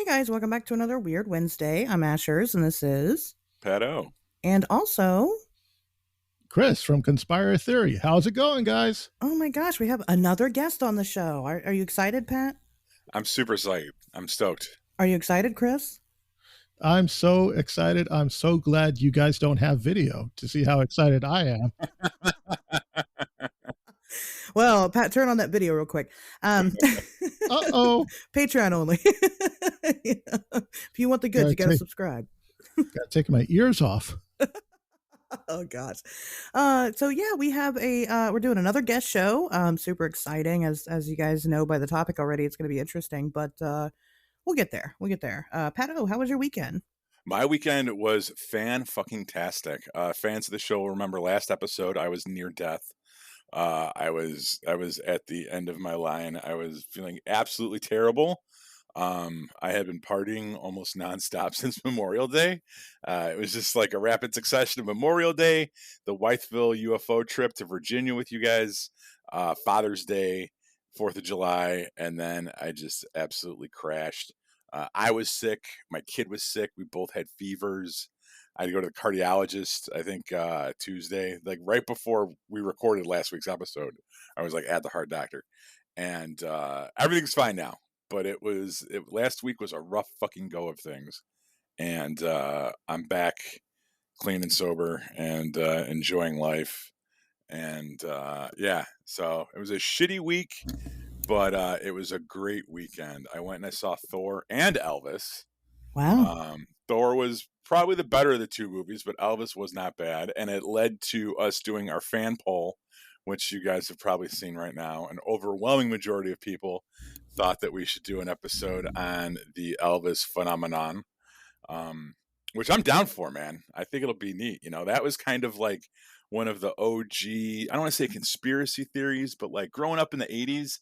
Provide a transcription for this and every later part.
Hey guys, welcome back to another Weird Wednesday. I'm Ashers, and this is. Pato. And also, Chris from Conspire Theory. How's it going, guys? oh my gosh, we have another guest on the show. Are you excited, Pat? I'm super psyched. I'm stoked. Are you excited, Chris? I'm so excited. I'm so glad you guys don't have video to see how excited I am. Well, Pat, turn on that video real quick. Uh-oh. Patreon only. If you want the goods, you gotta subscribe. Gotta take my ears off. Oh gosh. So yeah, we have we're doing another guest show. Super exciting, as you guys know by the topic already. It's gonna be interesting, but we'll get there. Pato, how was your weekend? My weekend was fan-fucking-tastic. Fans of the show will remember last episode I was near death. I was at the end of my line. I was feeling absolutely terrible. I had been partying almost nonstop since Memorial Day. It was just like a rapid succession of Memorial Day, the Wytheville UFO trip to Virginia with you guys, Father's Day, 4th of July, and then I just absolutely crashed. I was sick. My kid was sick. We both had fevers. I had to go to the cardiologist, I think Tuesday, like right before we recorded last week's episode. I was like at the heart doctor, and everything's fine now. But last week was a rough fucking go of things, and I'm back clean and sober and enjoying life, and yeah. So it was a shitty week, but it was a great weekend. I went and I saw Thor and Elvis. Wow. Thor was probably the better of the two movies, but Elvis was not bad, and it led to us doing our fan poll, which you guys have probably seen right now. An overwhelming majority of people thought that we should do an episode on the Elvis phenomenon, which I'm down for, man. I think it'll be neat. You know, that was kind of like one of the OG, I don't want to say conspiracy theories, but like growing up in the 80s,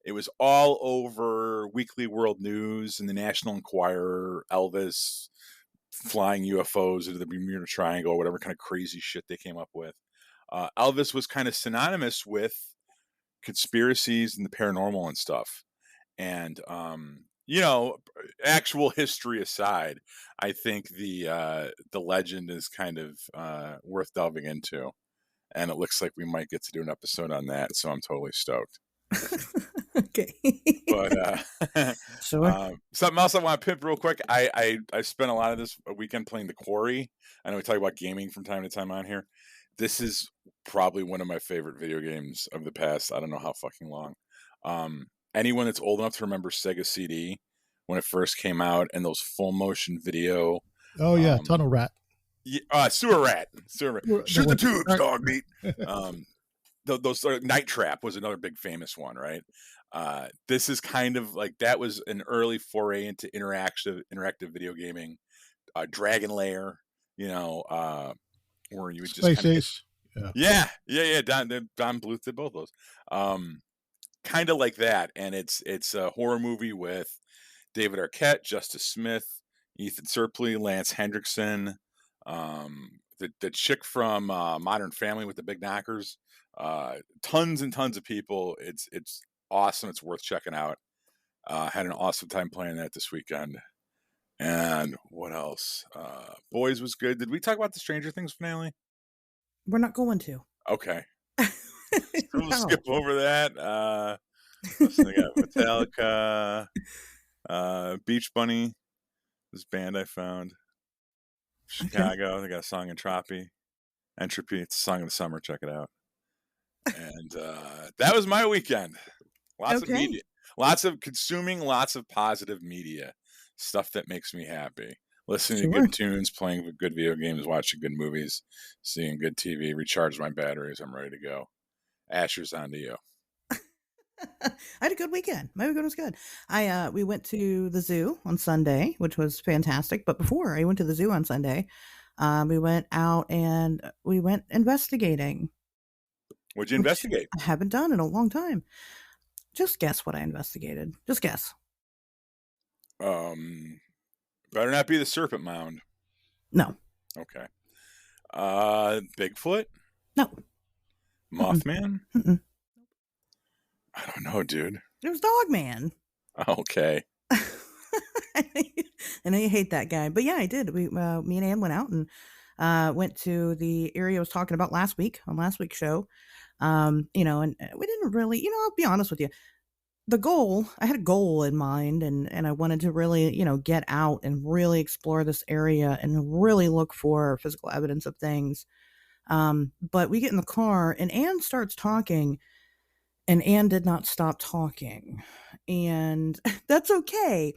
it was all over Weekly World News and the National Enquirer, Elvis flying UFOs into the Bermuda Triangle, whatever kind of crazy shit they came up with. Elvis was kind of synonymous with conspiracies and the paranormal and stuff. And, you know, actual history aside, I think the legend is kind of worth delving into. And it looks like we might get to do an episode on that. So I'm totally stoked. Okay. But sure. Something else I want to pimp real quick. I spent a lot of this weekend playing The Quarry. I know we talk about gaming from time to time on here. This is probably one of my favorite video games of the past, I don't know how fucking long. Anyone that's old enough to remember Sega CD when it first came out and those full motion video. Oh, yeah, Tunnel Rat. Sewer Rat. Shoot the tubes, dog meat. Those Night Trap was another big famous one, right? This is kind of like, that was an early foray into interactive video gaming. Dragon Lair, you know, where you would just Space Ace. Yeah. Don Bluth did both those. Kind of like that, and it's a horror movie with David Arquette, Justice Smith, Ethan Suplee, Lance Hendrickson, the chick from Modern Family with the big knockers. Tons and tons of people. It's awesome. It's worth checking out. Had an awesome time playing that this weekend. And what else? Boys was good. Did we talk about the Stranger Things finale? We're not going to. Okay. We'll skip over that. They got Metallica, Beach Bunny, this band I found. Chicago, okay. They got a song Entropy. Entropy, it's a song of the summer, check it out. And that was my weekend. Lots of media. Lots of consuming, lots of positive media. Stuff that makes me happy. Listening to good tunes, playing good video games, watching good movies, seeing good TV, recharge my batteries. I'm ready to go. Asher's on to you. I had a good weekend. My weekend was good. We went to the zoo on Sunday, which was fantastic. But before I went to the zoo on Sunday, we went out and we went investigating. What'd you investigate? I haven't done in a long time. Just guess what I investigated. Just guess. Better not be the Serpent Mound. No. Okay. Bigfoot? No. Mothman? Mm-mm. I don't know, dude. It was Dogman. Okay. I know you hate that guy, but yeah, I did. Me and Ann went out and went to the area I was talking about last week on last week's show. And we didn't really, I'll be honest with you. I had a goal in mind, and I wanted to really, get out and really explore this area and really look for physical evidence of things. But we get in the car and Anne starts talking, and Anne did not stop talking. And that's okay.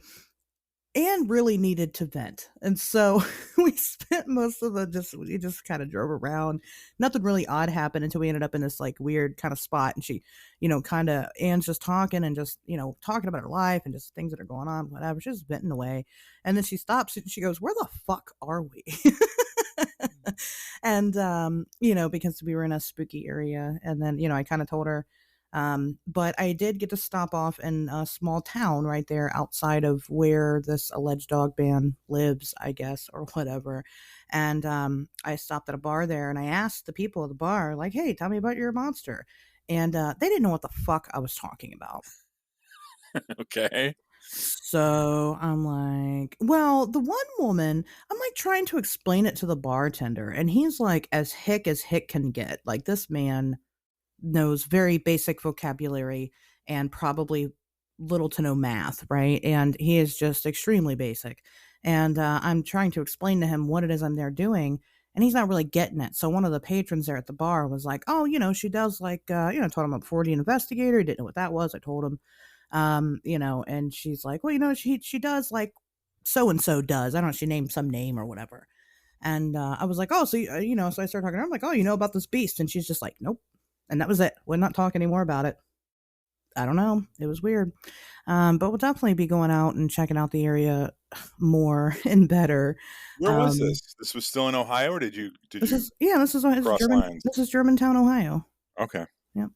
Anne really needed to vent. And so we spent most of we just kind of drove around. Nothing really odd happened until we ended up in this like weird kind of spot. And she, Anne's just talking and just, talking about her life and just things that are going on, whatever. She's just venting away. And then she stops and she goes, "Where the fuck are we?" And, because we were in a spooky area. And then, I kind of told her, but I did get to stop off in a small town right there outside of where this alleged dog man lives, I guess, or whatever. And I stopped at a bar there and I asked the people at the bar, like, "Hey, tell me about your monster." And they didn't know what the fuck I was talking about. Okay. So I'm like, well, the one woman, I'm like trying to explain it to the bartender, and he's like as hick can get. Like, this man knows very basic vocabulary and probably little to no math, right? And he is just extremely basic. And I'm trying to explain to him what it is I'm there doing, and he's not really getting it. So one of the patrons there at the bar was like, "Oh, she does like, told him I'm a 4D investigator." He didn't know what that was. I told him, and she's like, "Well, she does like so and so does. I don't know. She named some name or whatever." And I was like, "Oh, so so I started talking to her. I'm like, 'Oh, you know about this beast?'" And she's just like, "Nope." And that was it. We're not talking anymore about it. I don't know. It was weird. But we'll definitely be going out and checking out the area more and better. Where was Um, this? This was still in Ohio, or did this you is yeah, this is cross German. lines? This is Germantown, Ohio. Okay. Yeah,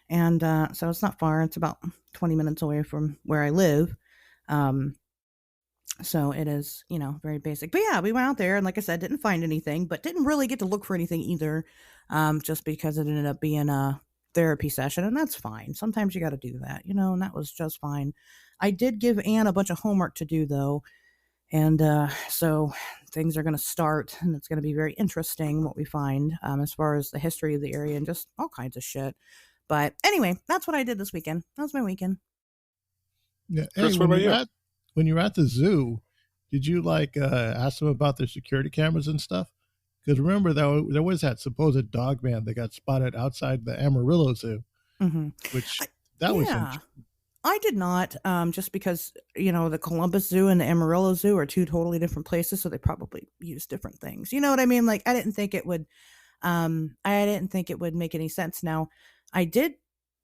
and so it's not far. It's about 20 minutes away from where I live. Um, So it is, very basic. But yeah, we went out there and like I said, didn't find anything, but didn't really get to look for anything either. Just because it ended up being a therapy session, and that's fine. Sometimes you got to do that, and that was just fine. I did give Anne a bunch of homework to do though, and so things are going to start, and it's going to be very interesting what we find as far as the history of the area and just all kinds of shit. But anyway, that's what I did this weekend. That was my weekend. Yeah. Hey, Chris, what about you? when you're at the zoo, did you like ask them about their security cameras and stuff? Because remember there was that supposed dog man that got spotted outside the Amarillo Zoo, Hmm. which I, that was yeah. I did not, just because, the Columbus Zoo and the Amarillo Zoo are two totally different places, so they probably use different things. You know what I mean? Like, I didn't think it would make any sense. Now, I did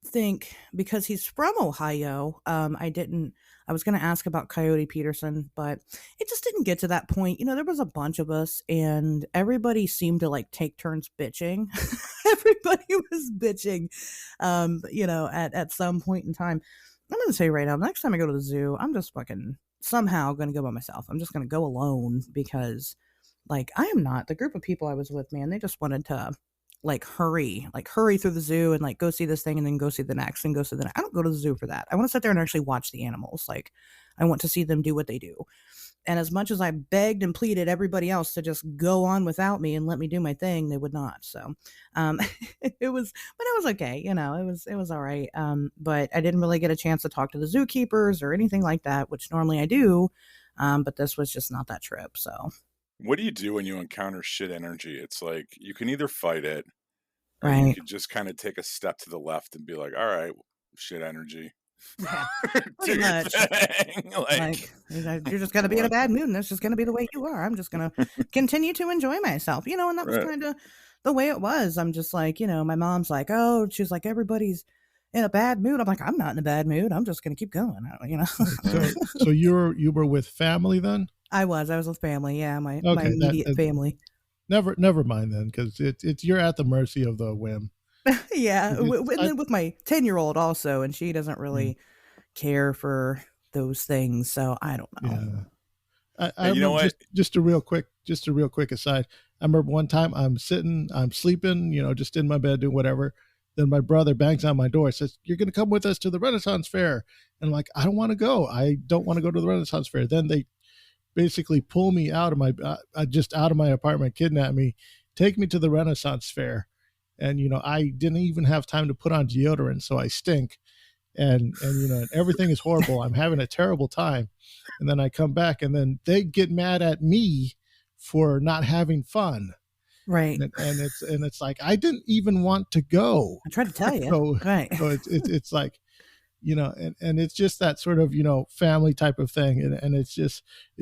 think because he's from Ohio, I was going to ask about Coyote Peterson, but it just didn't get to that point. There was a bunch of us and everybody seemed to like take turns bitching. Everybody was bitching, at some point in time. I'm going to say right now, next time I go to the zoo, I'm just fucking somehow going to go by myself. I'm just going to go alone because like, I am not the group of people I was with, man, they just wanted to hurry through the zoo and like go see this thing and then go see the next and go see the next. I don't go to the zoo for that. I want to sit there and actually watch the animals. Like, I want to see them do what they do. And as much as I begged and pleaded everybody else to just go on without me and let me do my thing, they would not. So, um, but it was okay. It was all right. But I didn't really get a chance to talk to the zookeepers or anything like that, which normally I do. But this was just not that trip. So, What do you do when you encounter shit energy? It's like you can either fight it, or you right. could just kind of take a step to the left and be like, "All right, shit energy, Yeah, do pretty your much. thing." Like, Like, you're just gonna be in a what? bad mood, and that's just gonna be the way you are. I'm just gonna continue to enjoy myself, and that was Right. kinda the way it was. I'm just like, my mom's like, "Oh," she's like, "Everybody's in a bad mood." I'm like, "I'm not in a bad mood. I'm just gonna keep going," right. Right. So you were with family then? I was with family, yeah, my Okay, immediate family. never mind then, because it's you're at the mercy of the whim. Yeah, Because and then with my 10-year-old also, and she doesn't mm, really care for those things, so I don't know. yeah. I Hey, you know remember what? just a real quick aside. I remember one time I'm sleeping, just in my bed doing whatever, Then my brother bangs on my door, says, "You're going to come with us to the Renaissance Fair." And I'm like, "I don't want to go. I don't want to go to the Renaissance Fair." Then they basically pull me out of my just out of my apartment, kidnap me, take me to the Renaissance Fair. And I didn't even have time to put on deodorant, so I stink. And everything is horrible. I'm having a terrible time. And then I come back, and then they get mad at me for not having fun. Right. And it's like, I didn't even want to go. I tried to tell you. So Right. so it's like, and it's just that sort of family type of thing. And it's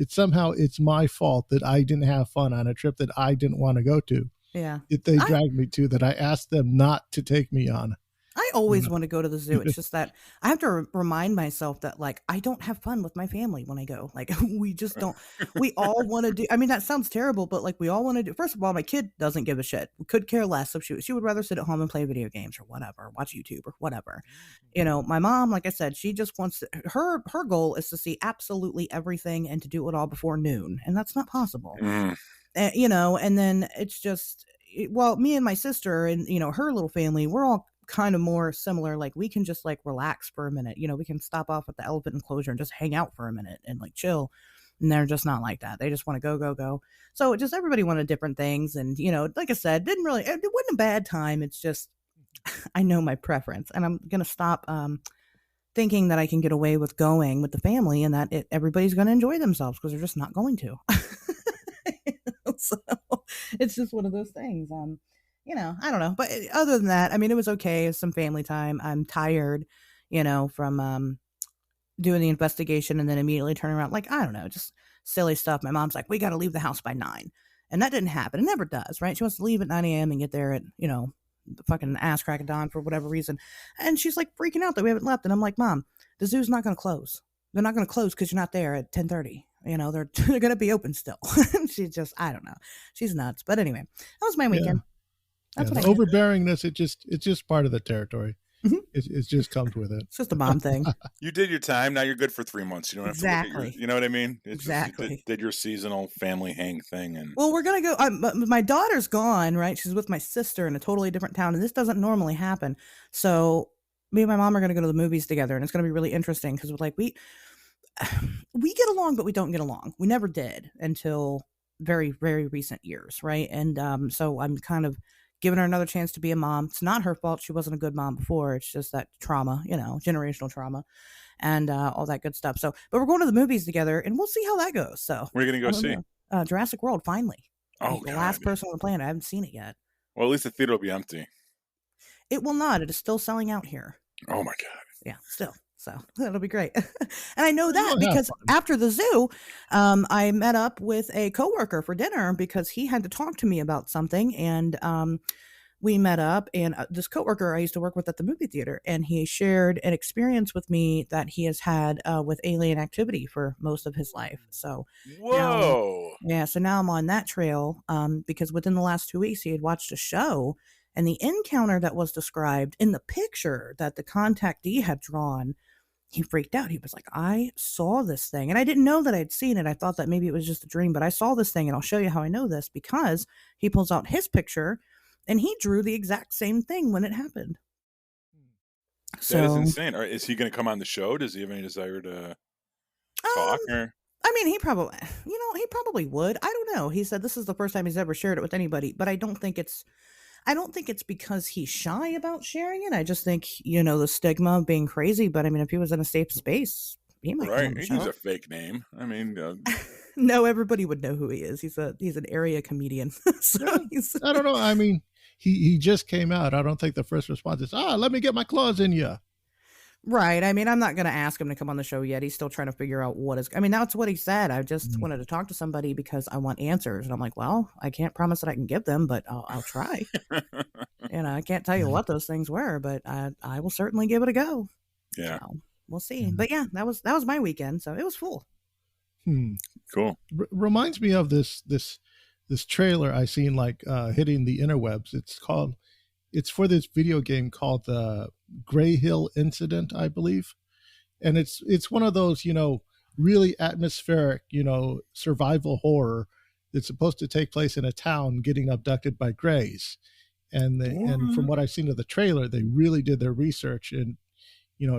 somehow it's my fault that I didn't have fun on a trip that I didn't want to go to, Yeah. that they I dragged me to, that I asked them not to take me on. I you always know want to go to the zoo. It's just that I have to remind myself that like I don't have fun with my family when I go. Like we just don't. We all want to do. I mean, that sounds terrible, but like we all want to do. First of all, my kid doesn't give a shit. Could care less if she would rather sit at home and play video games or whatever, watch YouTube or whatever. My mom, like I said, she just wants her goal is to see absolutely everything and to do it all before noon, and that's not possible. Mm. And then it's just well, me and my sister and her little family, we're all kind of more similar. Like we can just like relax for a minute. We can stop off at the elephant enclosure and just hang out for a minute and like chill. And they're just not like that. They just want to go, go, go. So just everybody wanted different things. And like I said, it wasn't a bad time. It's just I know my preference, and I'm gonna stop thinking that I can get away with going with the family and that everybody's going to enjoy themselves because they're just not going to. So it's just one of those things. I don't know. But other than that, I mean, it was okay. It was some family time. I'm tired, from doing the investigation and then immediately turning around. Like, I don't know, just silly stuff. My mom's like, we got to leave the house by 9. And that didn't happen. It never does, right? She wants to leave at 9 a.m. and get there at, the fucking ass crack of dawn for whatever reason. And she's like freaking out that we haven't left. And I'm like, Mom, the zoo's not going to close. They're not going to close because you're not there at 10:30. They're they're going to be open still. She's just, I don't know. She's nuts. But anyway, that was my weekend. That's the what I did. overbearingness, it's just part of the territory. Mhm. It just comes with it. It's just a mom thing. You did your time. Now you're good for 3 months. You don't have to look at Exactly. you know what I mean? It's Exactly. just, you did your seasonal family hang thing. And Well, we're going to go. My daughter's gone, right? She's with my sister in a totally different town. And this doesn't normally happen. So me and my mom are going to go to the movies together. And it's going to be really interesting because like we get along, but we don't get along. We never did until very, very recent years, right? And so I'm kind of giving her another chance to be a mom. It's not her fault. She wasn't a good mom before. It's just that trauma, generational trauma and all that good stuff. So, but we're going to the movies together and we'll see how that goes. So what are you going to go see? Jurassic World, finally. Oh, The God. last person on the planet. I haven't seen it yet. Well, at least the theater will be empty. It will not. It is still selling out here. Oh, my God. Yeah, still. So that'll be great. And I know that You'll have because fun. after the zoo, I met up with a coworker for dinner because he had to talk to me about something. And we met up, and this coworker I used to work with at the movie theater, and he shared an experience with me that he has had with alien activity for most of his life. So now, Whoa. yeah, so now I'm on that trail because within the last 2 weeks, he had watched a show, and the encounter that was described in the picture that the contactee had drawn, he freaked out. He was like, I saw this thing. And I didn't know that I'd seen it. I thought that maybe it was just a dream, but I saw this thing, and I'll show you how I know this because he pulls out his picture and he drew the exact same thing when it happened. So That is insane. Is he going to come on the show? Does he have any desire to talk? Or? I mean, he probably would. I don't know. He said this is the first time he's ever shared it with anybody, but I don't think it's because he's shy about sharing it. I just think, the stigma of being crazy. But I mean, if he was in a safe space, he might come on Right. the He show. used a fake name. I mean, No, everybody would know who he is. He's an area comedian. So Yeah, I don't know. I mean, he just came out. I don't think the first response is, let me get my claws in you. right. I mean, I'm not going to ask him to come on the show yet. He's still trying to figure out that's what he said. I just wanted to talk to somebody because I want answers. And I'm like, well, I can't promise that I can give them, but I'll try. I can't tell you what those things were, but I will certainly give it a go. Yeah. So we'll see. But yeah, that was my weekend. So it was full. Cool. Reminds me of this trailer I seen hitting the interwebs. It's for this video game called the Gray Hill Incident, I believe. And it's one of those, really atmospheric, survival horror that's supposed to take place in a town getting abducted by grays. and from What? what I've seen of the trailer, they really did their research and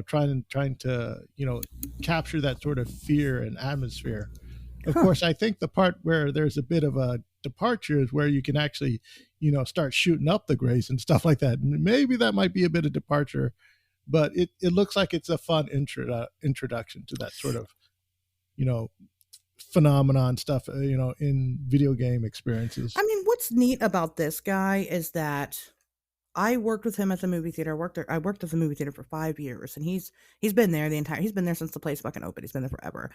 trying to capture that sort of fear and atmosphere. Of Huh. course, I think the part where there's a bit of a departure is where you can actually start shooting up the grays and stuff like that. And maybe that might be a bit of departure, but it looks like it's a fun introduction to that sort of you know phenomenon stuff in video game experiences. I mean, what's neat about this guy is that I worked with him at the movie theater. I worked at the movie theater for 5 years, and he's been there he's been there since the place fucking opened. He's been there forever.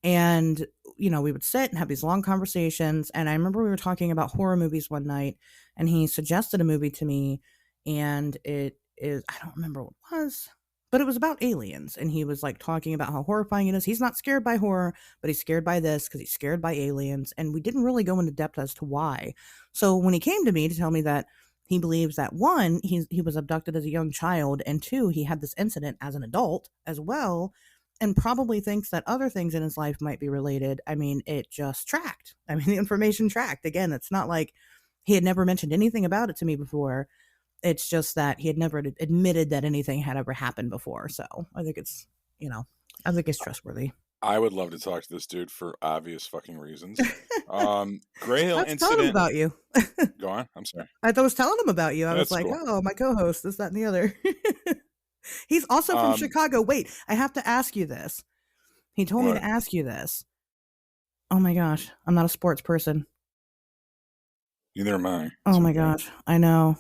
And, we would sit and have these long conversations. And I remember we were talking about horror movies one night, and he suggested a movie to me, and I don't remember what it was, but it was about aliens. And he was like talking about how horrifying it is. He's not scared by horror, but he's scared by this because he's scared by aliens. And we didn't really go into depth as to why. So when he came to me to tell me that he believes that one, he was abducted as a young child, and two, he had this incident as an adult as well, and probably thinks that other things in his life might be related. I mean, it just tracked. I mean, the information tracked. Again, it's not like he had never mentioned anything about it to me before. It's just that he had never admitted that anything had ever happened before. So I think I think it's trustworthy. I would love to talk to this dude for obvious fucking reasons. Gray Hill I was telling him incident. about you. Go on. I'm sorry. I was telling him about you. I was That's like, cool. oh, my co-host, this, that, and the other. He's also from Um, Chicago. Wait, I have to ask you this. He told me what? to ask you this. Oh my gosh, I'm not a sports person. Neither am I. Oh It's my okay. gosh, I know.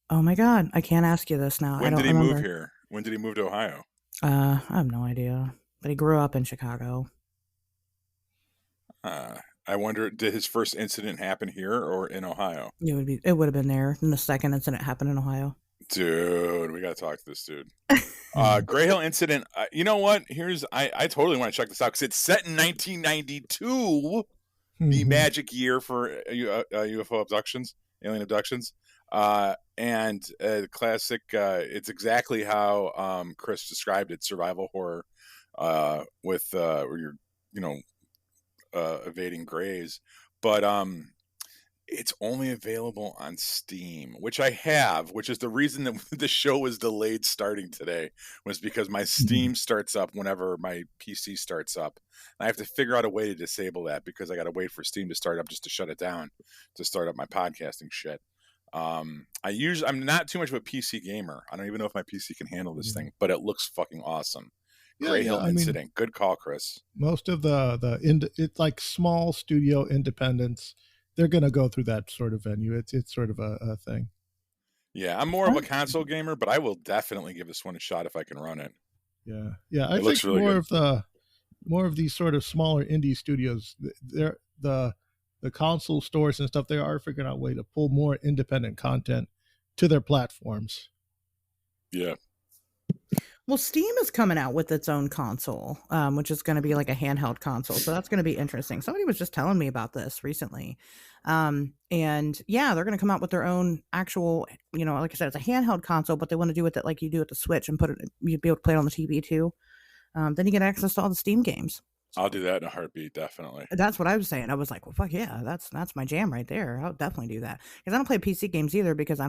Oh my god, I can't ask you this now. I When don't did he move remember. here? When did he move to Ohio? I have no idea. But he grew up in Chicago. I wonder, did his first incident happen here or in Ohio? It would have been there. And the second incident happened in Ohio. Dude, we gotta talk to this dude. Mhm. Gray Hill incident. You know what? I totally want to check this out because it's set in 1992, the Mhm. magic year for UFO abductions, alien abductions, and classic. It's exactly how Chris described it: survival horror, with where you're, you know, evading grays, but it's only available on Steam, which I have, which is the reason that the show was delayed starting today, was because my Steam starts up whenever my PC starts up. And I have to figure out a way to disable that because I got to wait for Steam to start up just to shut it down to start up my podcasting shit. I'm not too much of a PC gamer. I don't even know if my PC can handle this Yeah. thing, but it looks fucking awesome. Yeah, Gray yeah. Hill I mean, incident. Good call, Chris. most of it's like small studio independents. They're gonna go through that sort of venue. It's sort of a thing. Yeah, I'm more of a console gamer, but I will definitely give this one a shot if I can run it. Yeah, yeah. I It think looks really good. more of these sort of smaller indie studios, they're the console stores and stuff. They are figuring out a way to pull more independent content to their platforms. Yeah. Well, Steam is coming out with its own console, which is going to be like a handheld console. So that's going to be interesting. Somebody was just telling me about this recently. And yeah, they're going to come out with their own actual, like I said, it's a handheld console, but they want to do it that like you do with the Switch and you'd be able to play it on the TV too. Then you get access to all the Steam games. I'll do that in a heartbeat, definitely. That's what I was saying. I was like, well, fuck yeah, that's my jam right there. I'll definitely do that because I don't play PC games either because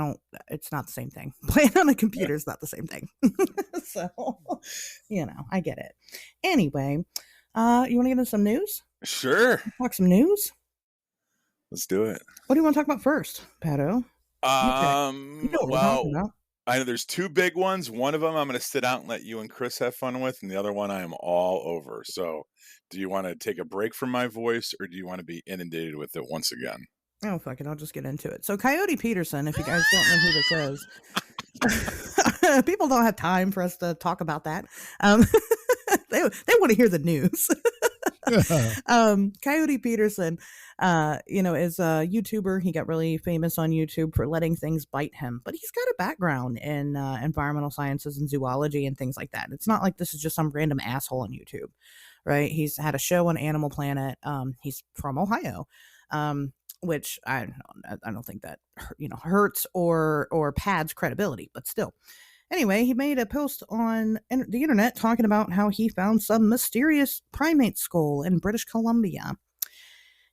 it's not the same thing. Playing on a computer is not the same thing. So, I get it. Anyway, you want to get into some news? Sure. Talk some news? Let's do it. What do you want to talk about first, Pato? Okay. You know what we're talking Well, about. I know there's two big ones. One of them I'm going to sit out and let you and Chris have fun with, and the other one I am all over. So, do you want to take a break from my voice, or do you want to be inundated with it once again? Oh, fuck it. I'll just get into it. So, Coyote Peterson, if you guys don't know who this is, people don't have time for us to talk about that. They want to hear the news. Coyote Peterson, is a YouTuber. He got really famous on YouTube for letting things bite him, but he's got a background in environmental sciences and zoology and things like that. It's not like this is just some random asshole on YouTube, right? He's had a show on Animal Planet. He's from Ohio, which I don't think that hurts or pads credibility, but still. Anyway, he made a post on the internet talking about how he found some mysterious primate skull in British Columbia.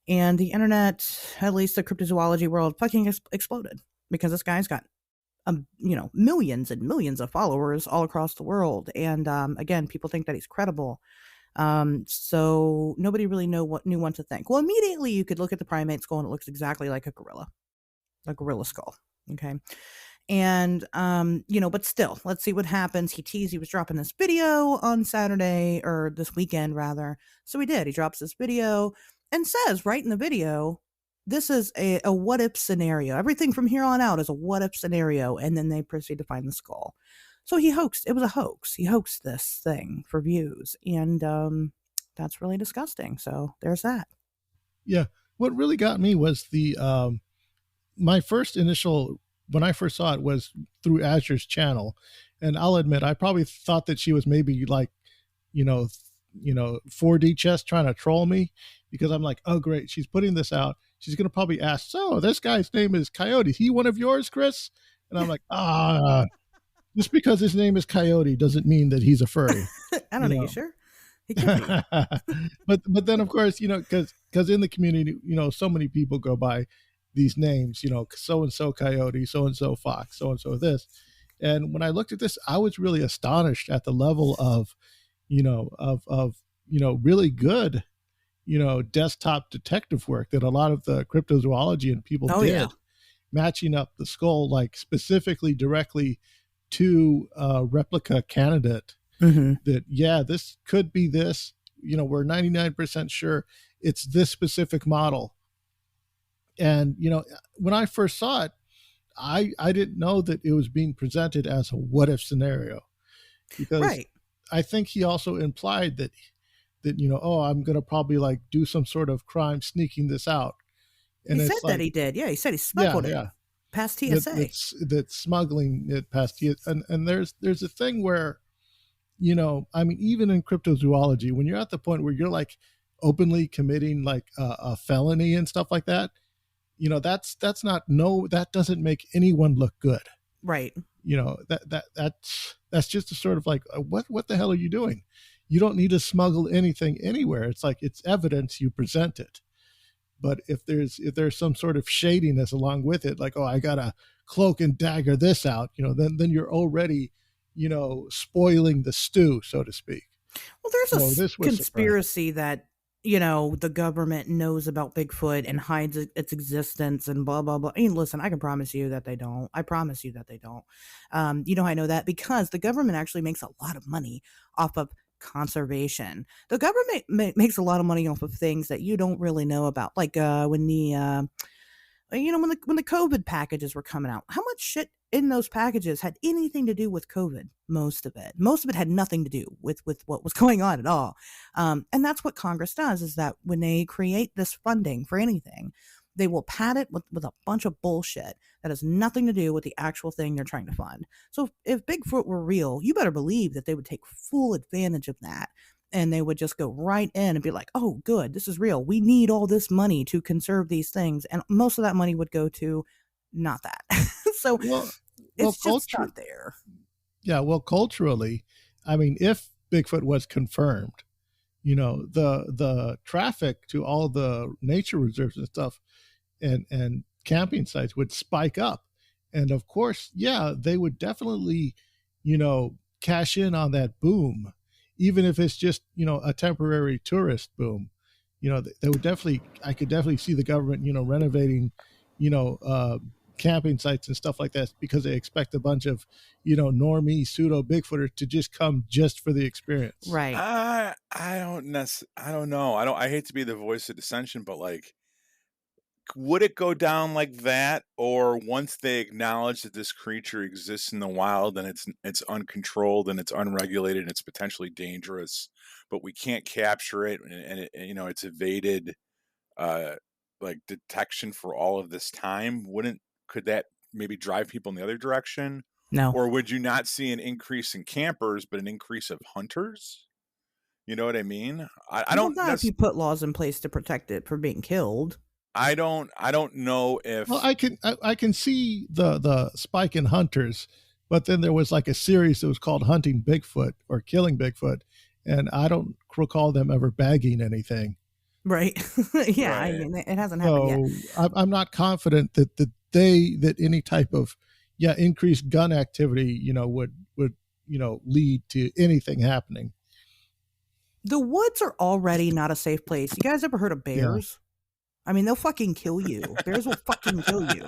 And the internet, at least the cryptozoology world, fucking exploded. because this guy's got millions and millions of followers all across the world. And again, people think that he's credible. So nobody really knew what to think. Well, immediately you could look at the primate skull and it looks exactly like a gorilla skull. Okay. And but still, let's see what happens. He teased he was dropping this video on Saturday, or this weekend rather. So he did. He drops this video and says right in the video, this is a what if scenario. Everything from here on out is a what if scenario. And then they proceed to find the skull. So he hoaxed. It was a hoax. He hoaxed this thing for views. And that's really disgusting. So there's that. Yeah. What really got me was the my first initial when I first saw it was through Azure's channel, and I'll admit I probably thought that she was maybe like, you know, 4D chess trying to troll me, because I'm like, oh great, she's putting this out. She's gonna probably ask, so this guy's name is Coyote. Is he one of yours, Chris? And I'm like, just because his name is Coyote doesn't mean that he's a furry. I don't know. You sure? He could be. but then of course, because in the community, so many people go by these names, so and so Coyote, so and so Fox, so and so this. And when I looked at this, I was really astonished at the level of, really good, desktop detective work that a lot of the cryptozoology and people did, yeah, matching up the skull like specifically directly to a replica candidate. Mm-hmm. That, yeah, this could be this, we're 99% sure it's this specific model. And when I first saw it, I didn't know that it was being presented as a what if scenario, because right. I think he also implied that oh, I'm gonna probably like do some sort of crime sneaking this out. And he said it's that like, he did. Yeah, he said he smuggled it past TSA. That's smuggling it past TSA. And there's a thing where, I mean, even in cryptozoology, when you're at the point where you're like openly committing like a felony and stuff like that, that's not, no, that doesn't make anyone look good. Right. That's just a sort of like, what the hell are you doing? You don't need to smuggle anything anywhere. It's like, it's evidence, you present it. But if there's some sort of shadiness along with it, like, oh, I gotta cloak and dagger this out, then you're already, spoiling the stew, so to speak. Well, there's a conspiracy that the government knows about Bigfoot and hides its existence and blah blah blah. I mean, listen, I can promise you that they don't. I promise you that they don't. I know that because the government actually makes a lot of money off of conservation. The government makes a lot of money off of things that you don't really know about, like when the when the COVID packages were coming out. How much shit in those packages had anything to do with COVID? Most of it had nothing to do with what was going on at all. And that's what Congress does, is that when they create this funding for anything, they will pad it with a bunch of bullshit that has nothing to do with the actual thing they're trying to fund. So if Bigfoot were real, you better believe that they would take full advantage of that. And they would just go right in and be like, oh, good, this is real. We need all this money to conserve these things. And most of that money would go to not that. So it's just not there. Yeah, well, culturally, I mean, if Bigfoot was confirmed, the traffic to all the nature reserves and stuff and camping sites would spike up. And of course, yeah, they would definitely, cash in on that boom, even if it's just, a temporary tourist boom. They would definitely, I could definitely see the government, renovating, camping sites and stuff like that, because they expect a bunch of, normie pseudo Bigfooters to just come just for the experience. Right. I don't know. I hate to be the voice of dissension, but like, would it go down like that, or once they acknowledge that this creature exists in the wild and it's uncontrolled and it's unregulated and it's potentially dangerous, but we can't capture it and it's evaded like detection for all of this time, could that maybe drive people in the other direction? No. Or would you not see an increase in campers but an increase of hunters? You know what I mean? I don't know if you put laws in place to protect it from being killed. I don't know if. Well, I can see the spike in hunters, but then there was like a series that was called Hunting Bigfoot or Killing Bigfoot, and I don't recall them ever bagging anything. Right. Yeah, right. I mean, it hasn't happened yet. I'm not confident that that any type of increased gun activity, would lead to anything happening. The woods are already not a safe place. You guys ever heard of Yeah, bears? I mean, they'll fucking kill you. Bears will fucking kill you.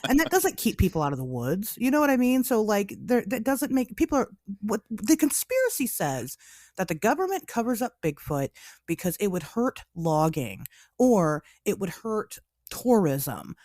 And that doesn't keep people out of the woods. You know what I mean? So, like, that doesn't make people are what the conspiracy says that the government covers up Bigfoot because it would hurt logging or it would hurt tourism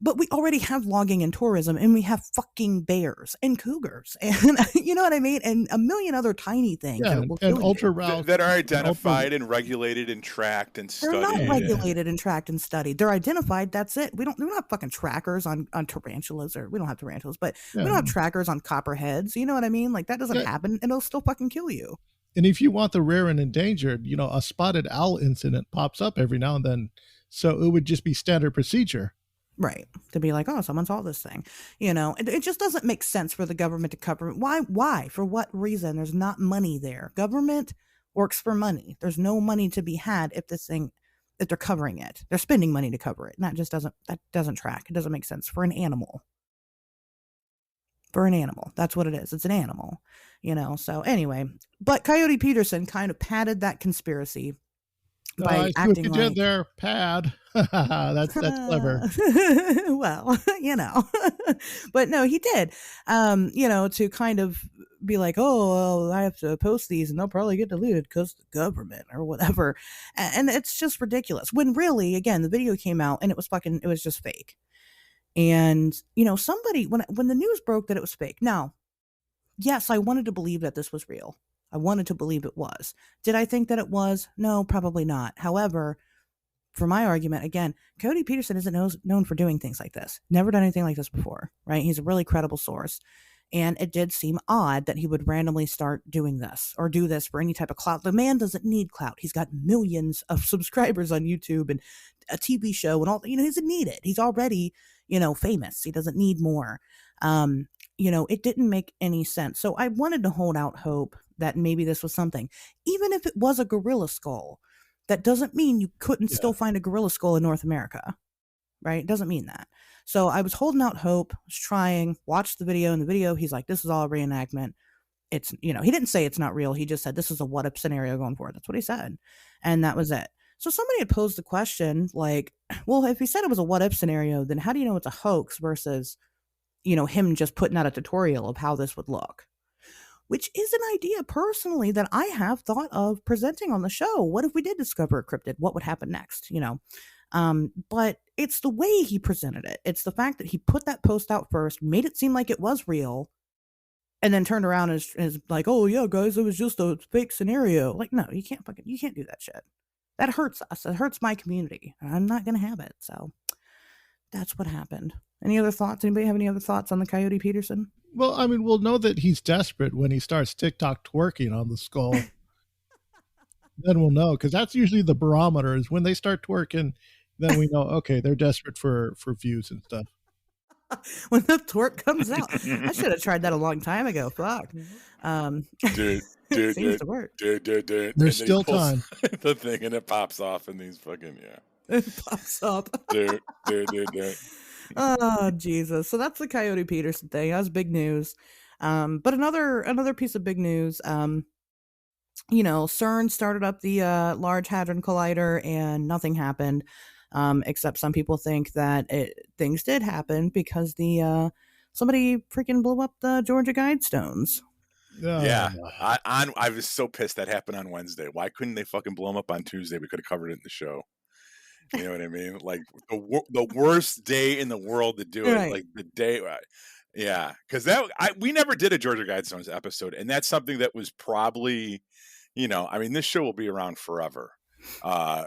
but we already have logging and tourism and we have fucking bears and cougars and you know what I mean? And a million other tiny things yeah, that will and kill you. ultra ralph that are and ultra identified and regulated and tracked and They're not yeah, studied. regulated and tracked and studied. They're identified. That's it. We don't have fucking trackers on tarantulas, or we don't have tarantulas, but we yeah, don't have trackers on copperheads. You know what I mean? Like that doesn't yeah. happen, and it'll still fucking kill you. And if you want the rare and endangered, a spotted owl incident pops up every now and then, so it would just be standard procedure. Right. To be like, oh, someone saw this thing. It just doesn't make sense for the government to cover it. Why? Why? For what reason? There's not money there. Government works for money. There's no money to be had if they're covering it. They're spending money to cover it. And that doesn't track. It doesn't make sense for an animal. For an animal. That's what it is. It's an animal. So anyway, but Coyote Peterson kind of padded that conspiracy by I see what acting you did like there, pad. That's clever. well, but no, he did, to kind of be like, oh, well, I have to post these and they'll probably get deleted because the government or whatever. And it's just ridiculous when really, again, the video came out and it was just fake. And, somebody, when the news broke that it was fake, now, yes, I wanted to believe that this was real. I wanted to believe it was. Did I think that it was? No, probably not. However, for my argument, again, Cody Peterson isn't known for doing things like this. Never done anything like this before, right? He's a really credible source. And it did seem odd that he would randomly start doing this or do this for any type of clout. The man doesn't need clout. He's got millions of subscribers on YouTube and a TV show and all. He doesn't need it. He's already, famous. He doesn't need more. It didn't make any sense. So I wanted to hold out hope that maybe this was something. Even if it was a gorilla skull, that doesn't mean you couldn't Yeah. still find a gorilla skull in North America, right? It doesn't mean that. So I was holding out hope, was trying, watched the video. In the video, he's like, this is all a reenactment. It's, he didn't say it's not real. He just said, this is a what if scenario going forward. That's what he said. And that was it. So somebody had posed the question, like, well, if he said it was a what if scenario, then how do you know it's a hoax versus, him just putting out a tutorial of how this would look? Which is an idea personally that I have thought of presenting on the show. What if we did discover a cryptid? What would happen next? But it's the way he presented it. It's the fact that he put that post out first, made it seem like it was real, and then turned around and is like, oh yeah, guys, it was just a fake scenario. Like, no, you can't do that shit. That hurts us. It hurts my community. And I'm not going to have it. So that's what happened. Any other thoughts? Anybody have any other thoughts on the Coyote Peterson? Well, I mean, we'll know that he's desperate when he starts TikTok twerking on the skull. Then we'll know, because that's usually the barometer, is when they start twerking, then we know, okay, they're desperate for views and stuff. When the twerk comes out. I should have tried that a long time ago. Fuck. Dude, Seems to work. dude. There's still time. The thing and it pops off and these fucking, It pops up. dude. Oh, Jesus. So that's the Coyote Peterson thing. That was big news. But another piece of big news, CERN started up the Large Hadron Collider and nothing happened, except some people think that things did happen because somebody freaking blew up the Georgia Guidestones. Yeah, I was so pissed that happened on Wednesday. Why couldn't they fucking blow them up on Tuesday? We could have covered it in the show. You know what I mean? Like the worst day in the world to do it. Right. Like the day, yeah. Because we never did a Georgia Guidestones episode, and that's something that was probably, I mean, this show will be around forever.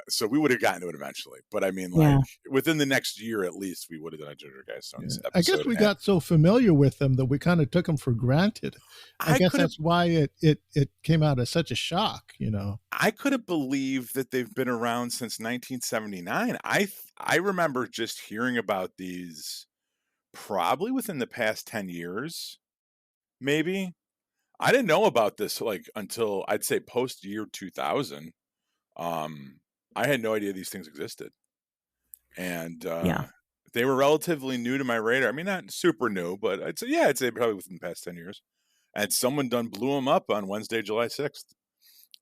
So we would have gotten to it eventually, but I mean, like within the next year at least, we would have done a Georgia Guidestones episode. I guess we got so familiar with them that we kind of took them for granted. I guess that's why it came out as such a shock. I could have believed that they've been around since 1979. I remember just hearing about these probably within the past 10 years, maybe. I didn't know about this like until I'd say post year 2000. I had no idea these things existed. And They were relatively new to my radar. I mean, not super new, but I'd say probably within the past 10 years. And someone done blew them up on Wednesday, July 6th.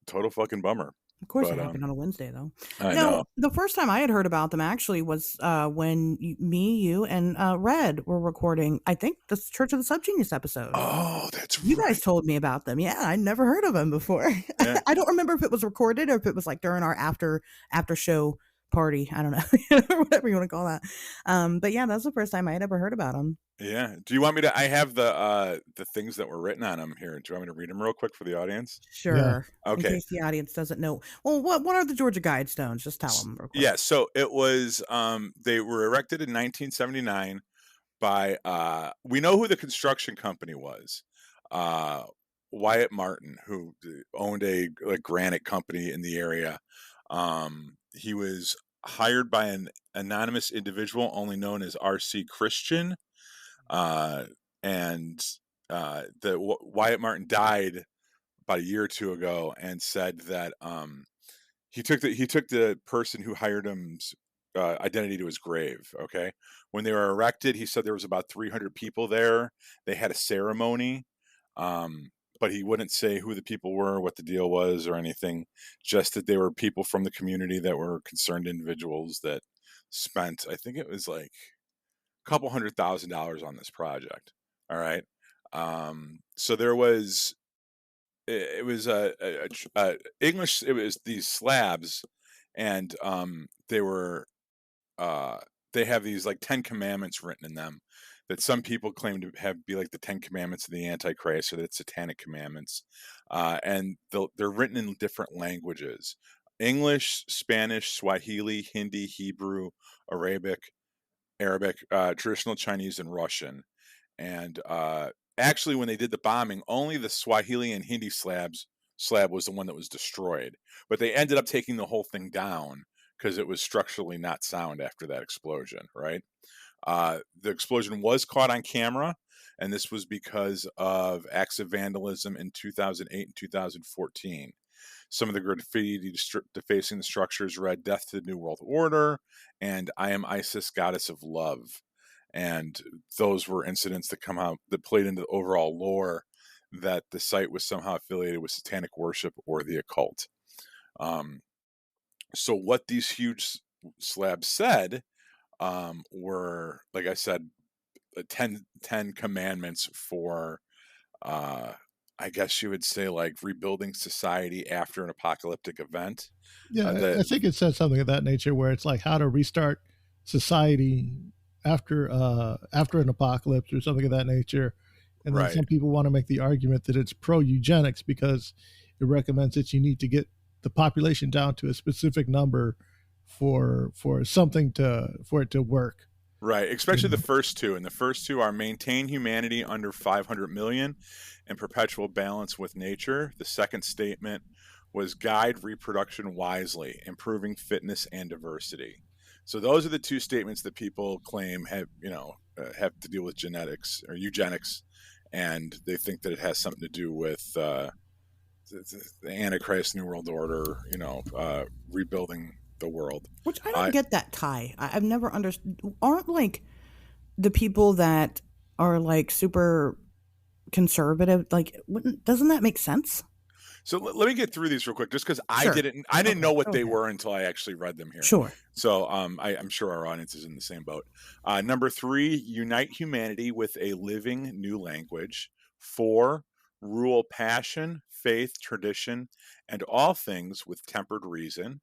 Total fucking bummer. Of course, it But happened on a Wednesday, though. I Now, know. the first time I had heard about them actually was when me, you, and Red were recording, I think, the Church of the Subgenius episode. Oh, that's You guys right. told me about them. Yeah, I'd never heard of them before. Yeah. I don't remember if it was recorded or if it was like during our after show party. I don't know, or whatever you want to call that. But yeah, that's the first time I had ever heard about them. Yeah. Do you want me to I have the things that were written on them here. Do you want me to read them real quick for the audience? Yeah. Sure, in Okay. case the audience doesn't know. Well, what are the Georgia Guidestones? Just tell them real quick. Yeah, so it was they were erected in 1979 by we know who the construction company was. Uh Wyatt Martin, who owned a granite company in the area. He was hired by an anonymous individual only known as RC Christian. Uh and Wyatt Martin died about a year or two ago and said that he took the person who hired him's identity to his grave. Okay, when they were erected, he said there was about 300 people there. They had a ceremony, but he wouldn't say who the people were, what the deal was, or anything. Just that they were people from the community that were concerned individuals that spent, I think it was like a couple $100,000 on this project. All right. So there was it was a English. It was these slabs, and they were uh, they have these like 10 commandments written in them that some people claim to have be like the 10 commandments of the Antichrist or the satanic commandments, and they're written in different languages: English, Spanish, Swahili, Hindi, Hebrew, Arabic, traditional Chinese, and Russian. And actually, when they did the bombing, only the Swahili and Hindi slab was the one that was destroyed. But they ended up taking the whole thing down because it was structurally not sound after that explosion. Right. The explosion was caught on camera, and this was because of acts of vandalism in 2008 and 2014. Some of the graffiti defacing the structures read "Death to the New World Order" and "I am Isis, Goddess of Love." And those were incidents that come out that played into the overall lore that the site was somehow affiliated with satanic worship or the occult. Um, so what these huge slabs said were, like I said, 10 commandments for uh, I guess you would say like rebuilding society after an apocalyptic event. Yeah, That I think it says something of that nature where it's like how to restart society after an apocalypse or something of that nature. And then right, some people want to make the argument that it's pro eugenics because it recommends that you need to get the population down to a specific number for something to for it to work. right. You Especially the know? first two, and the first two are maintain humanity under 500 million and perpetual balance with nature. The second statement was guide reproduction wisely, improving fitness and diversity. So those are the two statements that people claim have to deal with genetics or eugenics, and they think that it has something to do with the Antichrist, New World Order, rebuilding the world. Which I don't I get that tie. I've never understood. Aren't like the people that are like super conservative, like, doesn't that make sense? So let me get through these real quick, just because Sure. I didn't Okay, know what go they ahead. were until I actually read them here. Sure. So I'm sure our audience is in the same boat. Number three, unite humanity with a living new language. Four, rule passion, faith, tradition, and all things with tempered reason.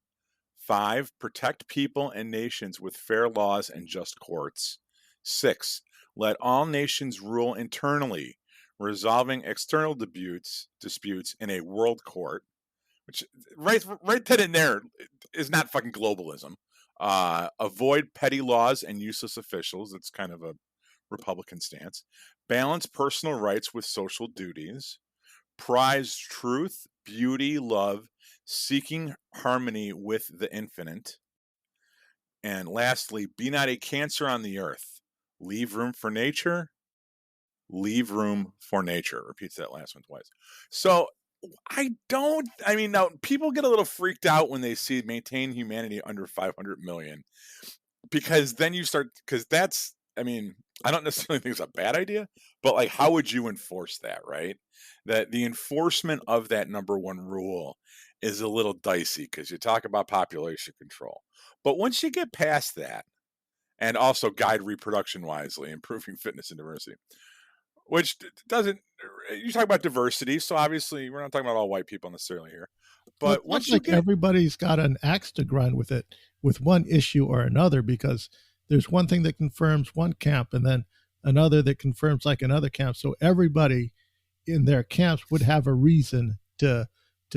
Five, protect people and nations with fair laws and just courts. Six, let all nations rule internally, resolving external disputes in a world court. Which right then and there is not fucking globalism. Avoid petty laws and useless officials. That's kind of a Republican stance. Balance personal rights with social duties. Prize truth, beauty, love, seeking harmony with the infinite. And lastly, be not a cancer on the earth. Leave room for nature. Leave room for nature. Repeats that last one twice. So I mean, now people get a little freaked out when they see maintain humanity under 500 million. because then you start, because that's, I mean, I don't necessarily think it's a bad idea, but like, how would you enforce that, right? That the enforcement of that number one rule is a little dicey because you talk about population control. But once you get past that, and also guide reproduction wisely, improving fitness and diversity, which doesn't, you talk about diversity. So obviously, we're not talking about all white people necessarily here. Well, it But sounds once you like get, everybody's got an axe to grind with it, with one issue or another, because there's one thing that confirms one camp and then another that confirms like another camp. So everybody in their camps would have a reason to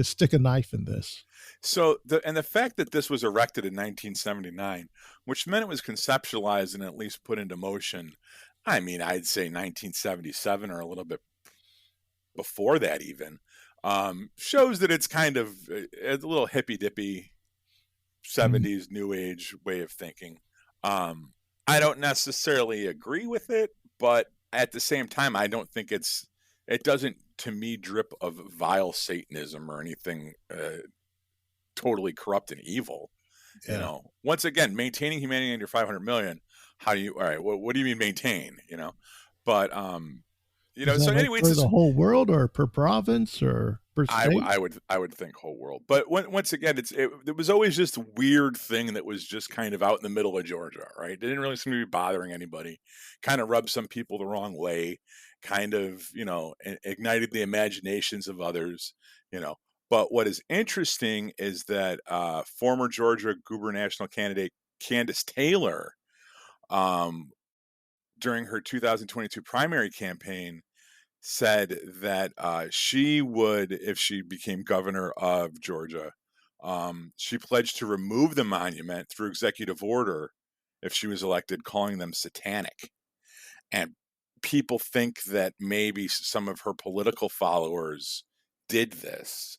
stick a knife in this. so the fact that this was erected in 1979, which meant it was conceptualized and at least put into motion, I mean, I'd say 1977 or a little bit before that even, shows that it's kind of a little hippy dippy Mm, 70s new age way of thinking. Um, I don't necessarily agree with it, but at the same time, I don't think it doesn't to me drip of vile Satanism or anything totally corrupt and evil. You yeah. know, once again, maintaining humanity under 500 million. How do you, all right, what do you mean maintain, you know? But, Is so that like anyway, it's for the just, whole world or per province or per state? I would think whole world, but once again, it was always just a weird thing that was just kind of out in the middle of Georgia, right? It didn't really seem to be bothering anybody. Kind of rubbed some people the wrong way. Kind of, ignited the imaginations of others, you know. But what is interesting is that former Georgia gubernatorial candidate Candace Taylor, um, during her 2022 primary campaign, said that she would, if she became governor of Georgia, she pledged to remove the monument through executive order if she was elected, calling them satanic. And people think that maybe some of her political followers did this.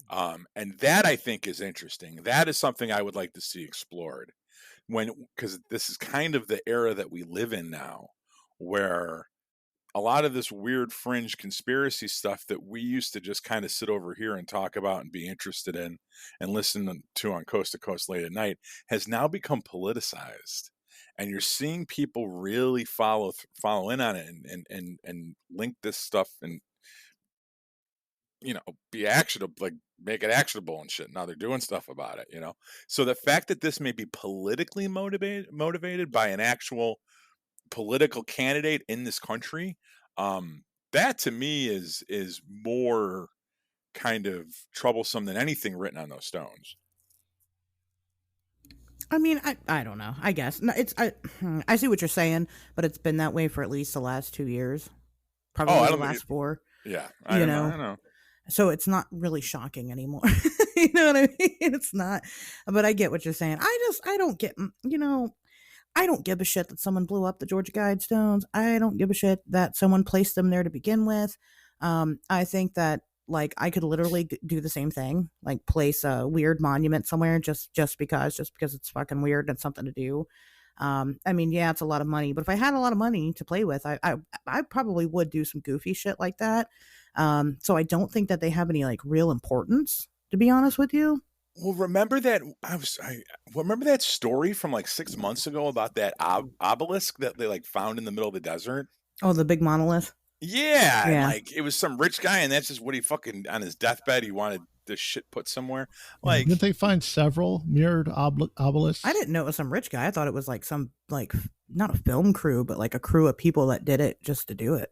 And that I think is interesting. That is something I would like to see explored because this is kind of the era that we live in now, where a lot of this weird fringe conspiracy stuff that we used to just kind of sit over here and talk about and be interested in and listen to on Coast to Coast late at night has now become politicized. And you're seeing people really follow in on it and link this stuff and be actionable, like make it actionable and shit. Now they're doing stuff about it, So the fact that this may be politically motivated by an actual political candidate in this country, that to me is more kind of troublesome than anything written on those stones. I mean, I don't know. I guess no, I see what you're saying, but it's been that way for at least the last 2 years, Oh, probably I the don't think. last four. Yeah, I You don't know. I know, don't know. so it's not really shocking anymore. You know what I mean? It's not. But I get what you're saying. I don't get. I don't give a shit that someone blew up the Georgia Guidestones. I don't give a shit that someone placed them there to begin with. I think that like I could literally do the same thing, like place a weird monument somewhere just because it's fucking weird and something to do. I mean, yeah, it's a lot of money, but if I had a lot of money to play with, I probably would do some goofy shit like that. So I don't think that they have any like real importance, to be honest with you. Well, remember that remember that story from like 6 months ago about that obelisk that they like found in the middle of the desert. Oh, the big monolith. Yeah, and Yeah. like it was some rich guy, and that's just what he fucking on his deathbed he wanted this shit put somewhere. Yeah, Like, didn't they find several mirrored I obelisks? didn't know it was some rich guy. I thought it was like some like not a film crew, but like a crew of people that did it just to do it.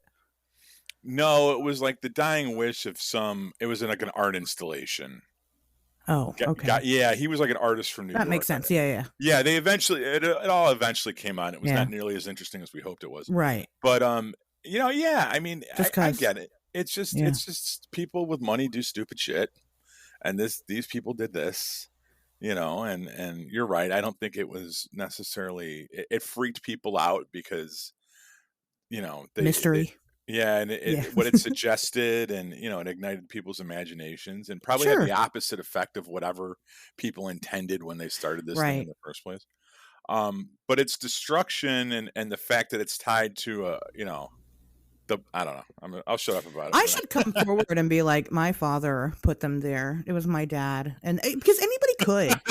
no, it was like the dying wish of some. It was in like an art installation. Oh, okay. Yeah, he was like an artist from New That makes York. sense. Yeah, yeah. Yeah, they eventually it all eventually came on. It was Yeah. not nearly as interesting as we hoped it was. Right. But yeah, I mean, Just I cuz get it. It's just yeah. people with money do stupid shit, and these people did this, and you're right. I don't think it was necessarily it freaked people out because they Mystery. yeah, and Yeah. what it suggested, and it ignited people's imaginations, and probably had the Sure. opposite effect of whatever people intended when they started this thing in Right. the first place. But its destruction and the fact that it's tied to I don't know. I'll shut up about it I for should now. come forward and be like, my father put them there. It was my dad, and because anybody could,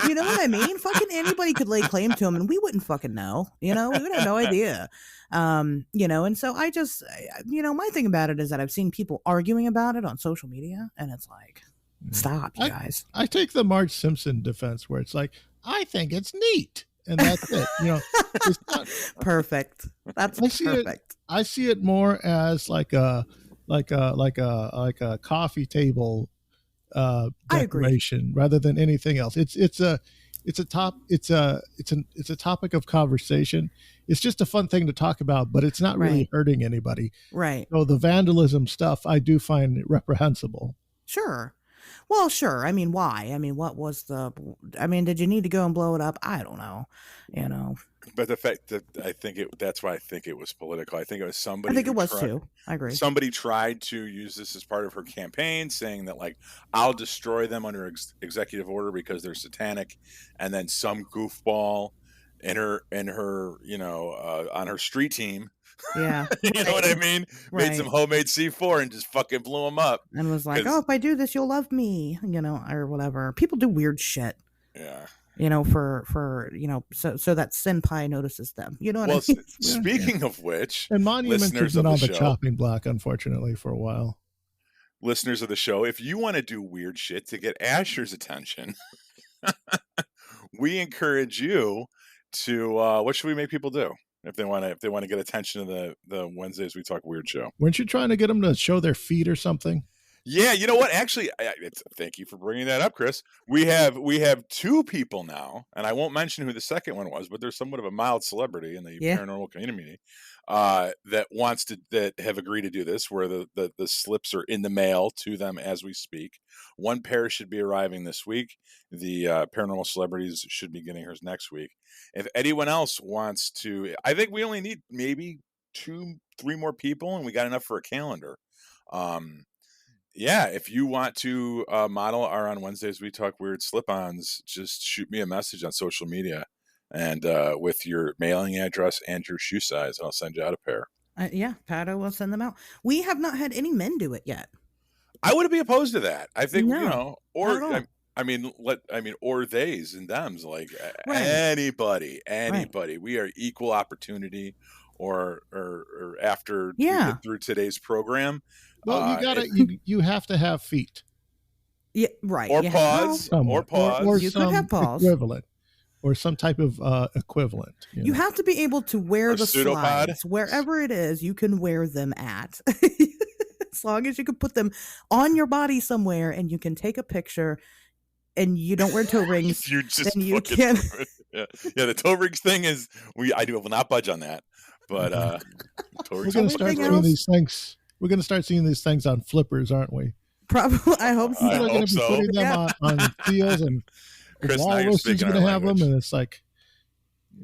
You know what I mean? Fucking anybody could lay claim to him and we wouldn't fucking know. We would have no idea. And so my thing about it is that I've seen people arguing about it on social media and it's like, stop, you guys. I take the Marge Simpson defense where it's like, I think it's neat. And that's it. It's not perfect. That's perfect. I see it more as like a coffee table decoration rather than anything else. It's a topic of conversation. It's just a fun thing to talk about, but it's not really hurting anybody. Right. So the vandalism stuff I do find reprehensible. Sure. Well, sure. I mean, why? I mean, did you need to go and blow it up? I don't know. But the fact that that's why I think it was political. I think it was somebody. I think it was too. I agree. Somebody tried to use this as part of her campaign, saying that like, I'll destroy them under executive order because they're satanic, and then some goofball in her on her street team. Yeah. You know what I mean? Right. Made some homemade C4 and just fucking blew them up. And was like, oh, if I do this, you'll love me, or whatever. People do weird shit. Yeah. So that senpai notices them. You know what I mean? Speaking of which, and Monuments has been on the chopping block, unfortunately, for a while. Listeners of the show, if you want to do weird shit to get Asher's attention, we encourage you to what should we make people do if they want to get attention to the Wednesdays We Talk Weird show? Weren't you trying to get them to show their feet or something? Yeah, you know what? Actually, thank you for bringing that up, Chris. We have two people now, and I won't mention who the second one was, but there's somewhat of a mild celebrity in the paranormal community that have agreed to do this, where the slips are in the mail to them as we speak. One pair should be arriving this week. The paranormal celebrities should be getting hers next week. If anyone else wants to, I think we only need maybe 2-3 more people, and we got enough for a calendar. Yeah, if you want to model our On Wednesdays We Talk Weird slip-ons, just shoot me a message on social media and with your mailing address and your shoe size, and I'll send you out a pair. Yeah, Pato will send them out. We have not had any men do it yet. I wouldn't be opposed to that. I think, or theys and thems, like anybody. Right. We are equal opportunity or after we get through today's program. Well, you have to have feet. Yeah, right. Or paws. Or you could have paws. Equivalent. Or some type of equivalent. You have to be able to wear the slides wherever it is you can wear them at. As long as you can put them on your body somewhere and you can take a picture and you don't wear toe rings, then you can. Yeah, the toe rings thing is I will not budge on that. But we're going to start seeing these things. We're going to start seeing these things on flippers, aren't we? Probably. I hope so. We're going to be putting them on seals, and Walrus is going to have them, and it's like,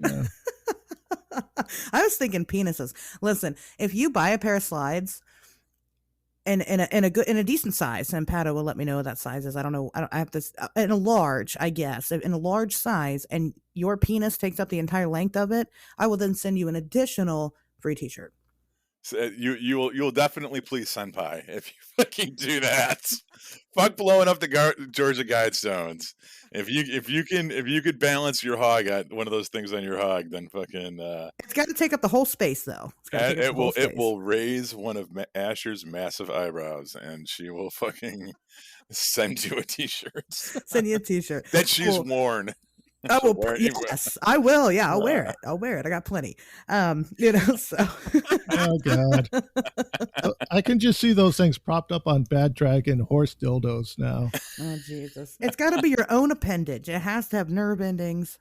yeah. I was thinking penises. Listen, if you buy a pair of slides in a decent size, and Pato will let me know what that size is. I don't know. I have this in a large, I guess, in a large size, and your penis takes up the entire length of it. I will then send you an additional free T-shirt. So you'll definitely please Senpai if you fucking do that. Fuck blowing up the Georgia Guidestones. If you could balance your hog at one of those things on your hog, then fucking it's got to take up the whole space though. It will raise one of Asher's massive eyebrows, and she will fucking send you a T-shirt. Send you a T-shirt that she's worn. Oh, well, yes, I will. Yeah, I'll wear it. I got plenty. So. Oh God, I can just see those things propped up on Bad Dragon horse dildos now. Oh Jesus! It's got to be your own appendage. It has to have nerve endings,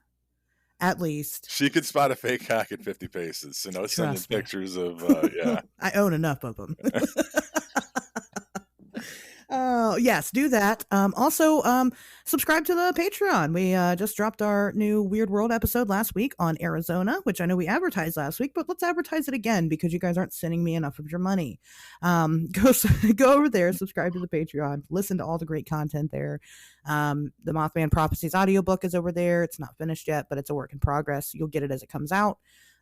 at least. She could spot a fake cock at 50 paces. So no sending pictures of. Yeah, I own enough of them. Yes, do that. Also, subscribe to the Patreon. We just dropped our new Weird World episode last week on Arizona, which I know we advertised last week, but let's advertise it again because you guys aren't sending me enough of your money. Go over there, subscribe to the Patreon, listen to all the great content there. The Mothman Prophecies audiobook is over there. It's not finished yet, but it's a work in progress. You'll get it as it comes out.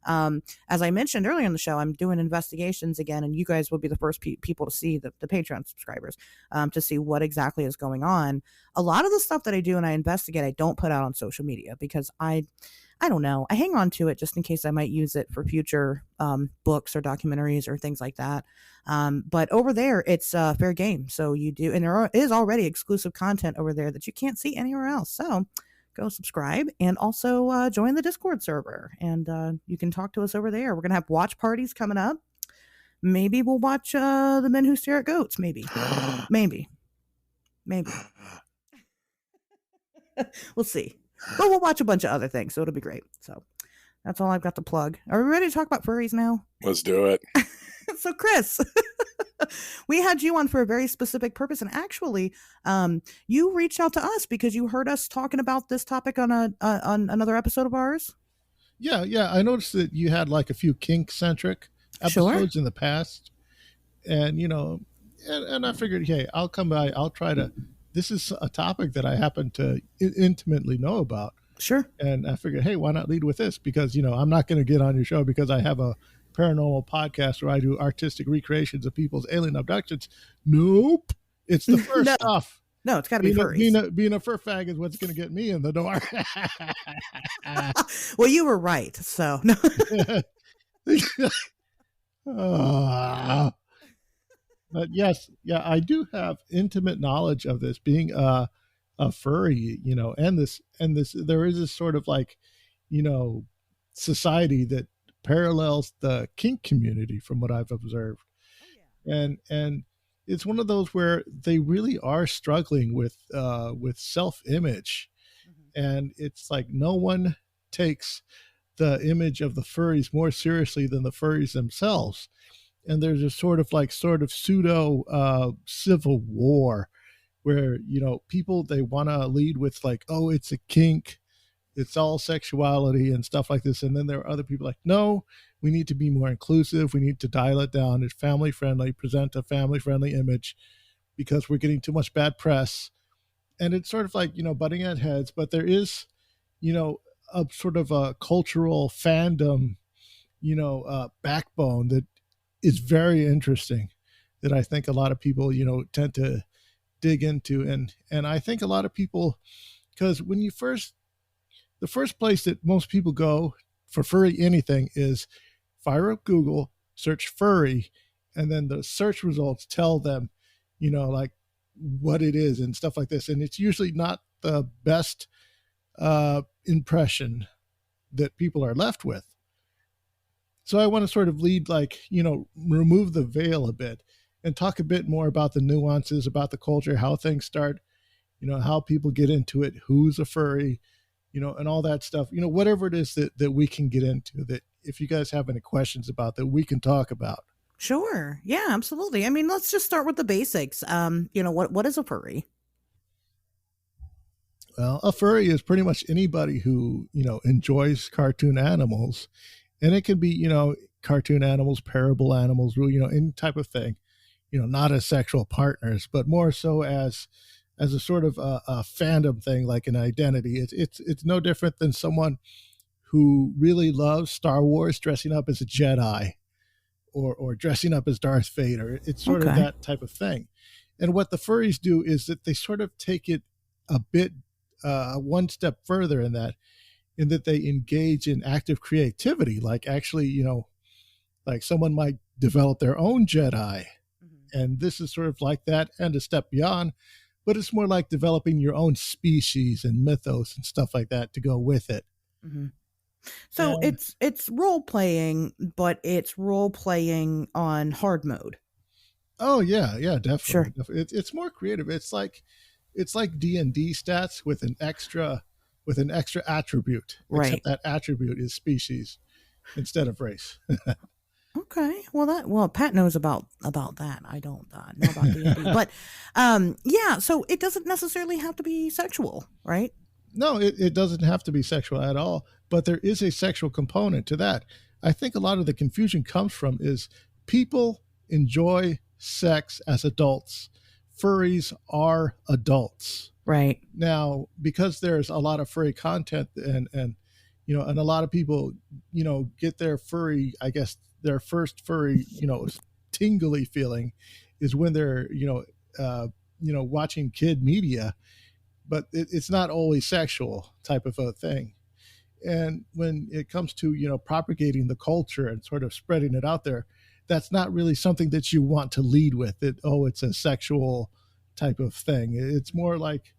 As I mentioned earlier in the show, I'm doing investigations again, and you guys will be the first people to see the Patreon subscribers to see what exactly is going on. A lot of the stuff that I do and I investigate, I don't put out on social media because I don't know. I hang on to it just in case I might use it for future books or documentaries or things like that. But over there, it's fair game. So you do, and is already exclusive content over there that you can't see anywhere else. So go subscribe and also join the Discord server, and you can talk to us over there. We're gonna have watch parties coming up. Maybe we'll watch The Men Who Stare at Goats. Maybe, maybe, maybe. We'll see. But we'll watch a bunch of other things, so it'll be great. So that's all I've got to plug. Are we ready to talk about furries now? Let's do it. So, Chris, we had you on for a very specific purpose, and actually, you reached out to us because you heard us talking about this topic on on another episode of ours. Yeah. I noticed that you had like a few kink centric episodes in the past, and and I figured, hey, I'll come by. I'll try to. This is a topic that I happen to intimately know about. Sure. And I figured, hey, why not lead with this? Because, I'm not going to get on your show because I have a paranormal podcast where I do artistic recreations of people's alien abductions. Nope. It's the fur No. stuff. No, it's got to be furries. Being a fur fag is what's going to get me in the door. Well, you were right. So, no. But yes, yeah, I do have intimate knowledge of this being a furry, and this there is this sort of like, society that parallels the kink community from what I've observed. And it's one of those where they really are struggling with self-image. And it's like no one takes the image of the furries more seriously than the furries themselves. And there's a sort of pseudo civil war where people, they want to lead with like, oh, it's a kink, it's all sexuality and stuff like this, and then there are other people like, no, we need to be more inclusive, we need to dial it down, it's family friendly, present a family friendly image because we're getting too much bad press. And it's sort of like butting at heads, but there is a sort of a cultural fandom backbone that is very interesting, that I think a lot of people, tend to dig into. And I think a lot of people, because the first place that most people go for furry anything is fire up Google, search furry, and then the search results tell them, like what it is and stuff like this. And it's usually not the best impression that people are left with. So I want to sort of lead, like, remove the veil a bit and talk a bit more about the nuances, about the culture, how things start, how people get into it, who's a furry, and all that stuff, whatever it is that we can get into, that if you guys have any questions about that, we can talk about. Sure. Yeah, absolutely. I mean, let's just start with the basics. What is a furry? Well, a furry is pretty much anybody who, enjoys cartoon animals. And it can be, cartoon animals, parable animals, any type of thing, not as sexual partners, but more so as a sort of a fandom thing, like an identity. It's no different than someone who really loves Star Wars dressing up as a Jedi or dressing up as Darth Vader. It's sort of that type of thing. And what the furries do is that they sort of take it a bit one step further in that they engage in active creativity, like actually, like someone might develop their own Jedi. And this is sort of like that and a step beyond, but it's more like developing your own species and mythos and stuff like that to go with it. So it's role playing, but it's role playing on hard mode. Oh yeah, definitely. Sure. Definitely. It's more creative. It's like D&D stats with an extra attribute, right? Except that attribute is species instead of race. Okay. Well, Pat knows about that. I don't know about D&D, but yeah. So it doesn't necessarily have to be sexual, right? No, it doesn't have to be sexual at all, but there is a sexual component to that. I think a lot of the confusion comes from is people enjoy sex as adults. Furries are adults. Right. Now, because there's a lot of furry content and And a lot of people, get their furry, I guess their first furry, tingly feeling is when they're, watching kid media, but it's not always sexual type of a thing. And when it comes to, propagating the culture and sort of spreading it out there, that's not really something that you want to lead with it. Oh, it's a sexual type of thing. It's more like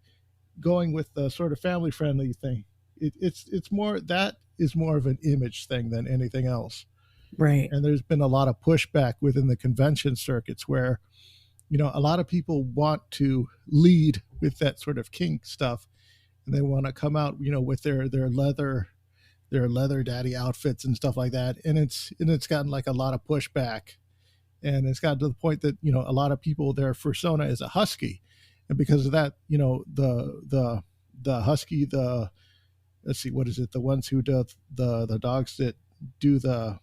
going with the sort of family friendly thing. It's more, that is more of an image thing than anything else. Right. And there's been a lot of pushback within the convention circuits where, a lot of people want to lead with that sort of kink stuff, and they want to come out, with their leather daddy outfits and stuff like that. And it's gotten like a lot of pushback, and it's gotten to the point that, a lot of people, their persona is a husky, and because of that, the husky, the let's see, what is it, the ones who do the dogs that do the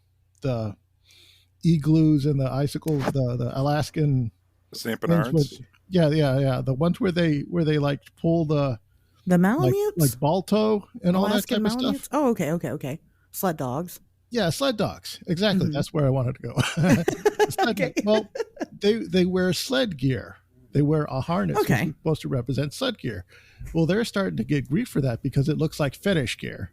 igloos and the icicles, the Alaskan St. ones with, Bernards. yeah, the ones where they like pull the, The like Malamutes? Balto and all that Alaskan type of stuff. Malamutes? Oh, okay, okay, okay. Sled dogs. Yeah, sled dogs. Exactly. Hmm. That's where I wanted to go. The sled dog. Okay. Well, they wear sled gear. They wear a harness, which is Okay. supposed to represent sled gear. Well, they're starting to get grief for that because it looks like fetish gear.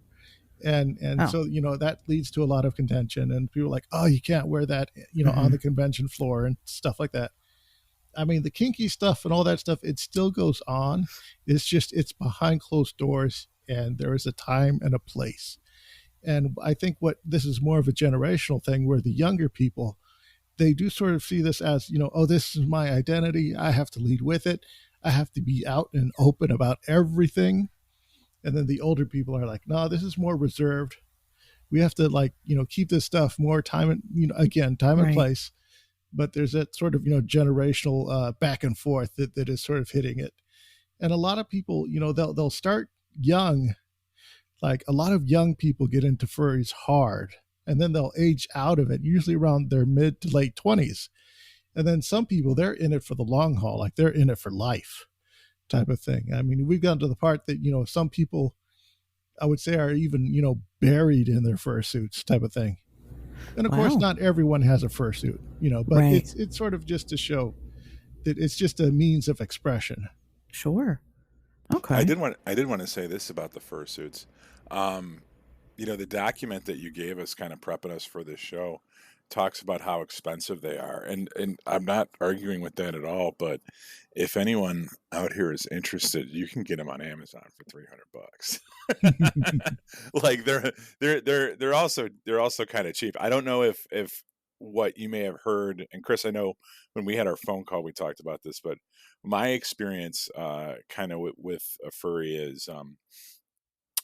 And Oh. so, that leads to a lot of contention, and people are like, oh, you can't wear that, on Hmm. the convention floor and stuff like that. I mean, the kinky stuff and all that stuff, it still goes on. It's just, it's behind closed doors, and there is a time and a place. And I think what this is more of a generational thing where the younger people, they do sort of see this as, oh, this is my identity. I have to lead with it. I have to be out and open about everything. And then the older people are like, no, this is more reserved. We have to, like, keep this stuff more time and, again, time and Right. place. But there's that sort of, generational back and forth that is sort of hitting it. And a lot of people, they'll start young. Like, a lot of young people get into furries hard, and then they'll age out of it, usually around their mid to late 20s. And then some people, they're in it for the long haul, like they're in it for life type of thing. I mean, we've gotten to the part that, some people, I would say, are even, buried in their fursuits type of thing. And of course, Wow. not everyone has a fursuit, but Right. it's sort of just to show that it's just a means of expression. Sure. I Okay. did want to say this about the fursuits. Um, the document that you gave us, kind of prepping us for this show, talks about how expensive they are, and I'm not arguing with that at all. But if anyone out here is interested, you can get them on Amazon for $300. Like they're also kind of cheap. I don't know if what you may have heard, and Chris, I know when we had our phone call we talked about this, but my experience kind of with a furry is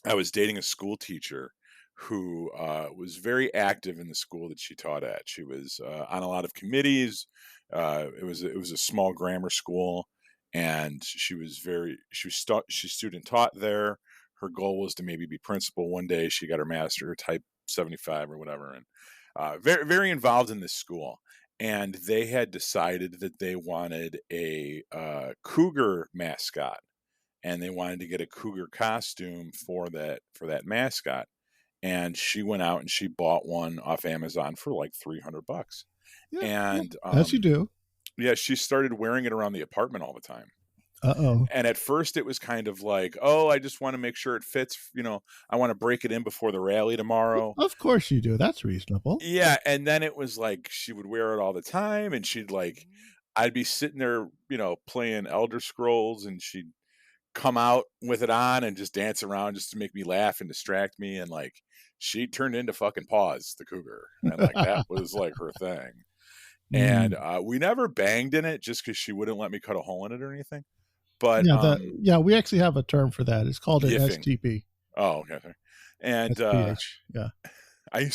I was dating a school teacher who was very active in the school that she taught at. She was on a lot of committees. It was a small grammar school, and she student taught there. Her goal was to maybe be principal one day. She got her master, her type 75 or whatever, and very very involved in this school. And they had decided that they wanted a cougar mascot, and they wanted to get a cougar costume for that mascot. And she went out and she bought one off Amazon for like $300. Yeah, well, And as you do. yeah, she started wearing it around the apartment all the time. Uh-oh. And at first it was kind of like, oh, I just want to make sure it fits, I want to break it in before the rally tomorrow. Of course you do. That's reasonable. Yeah, and then it was like she would wear it all the time, and I'd be sitting there, playing Elder Scrolls, and she'd come out with it on and just dance around just to make me laugh and distract me, and like she turned into fucking Paws the cougar, and like that was like her thing. And Mm. we never banged in it just because she wouldn't let me cut a hole in it or anything. But Yeah, we actually have a term for that. It's called an yiffing. STP. Oh, okay. Sorry. And SPH. Yeah. I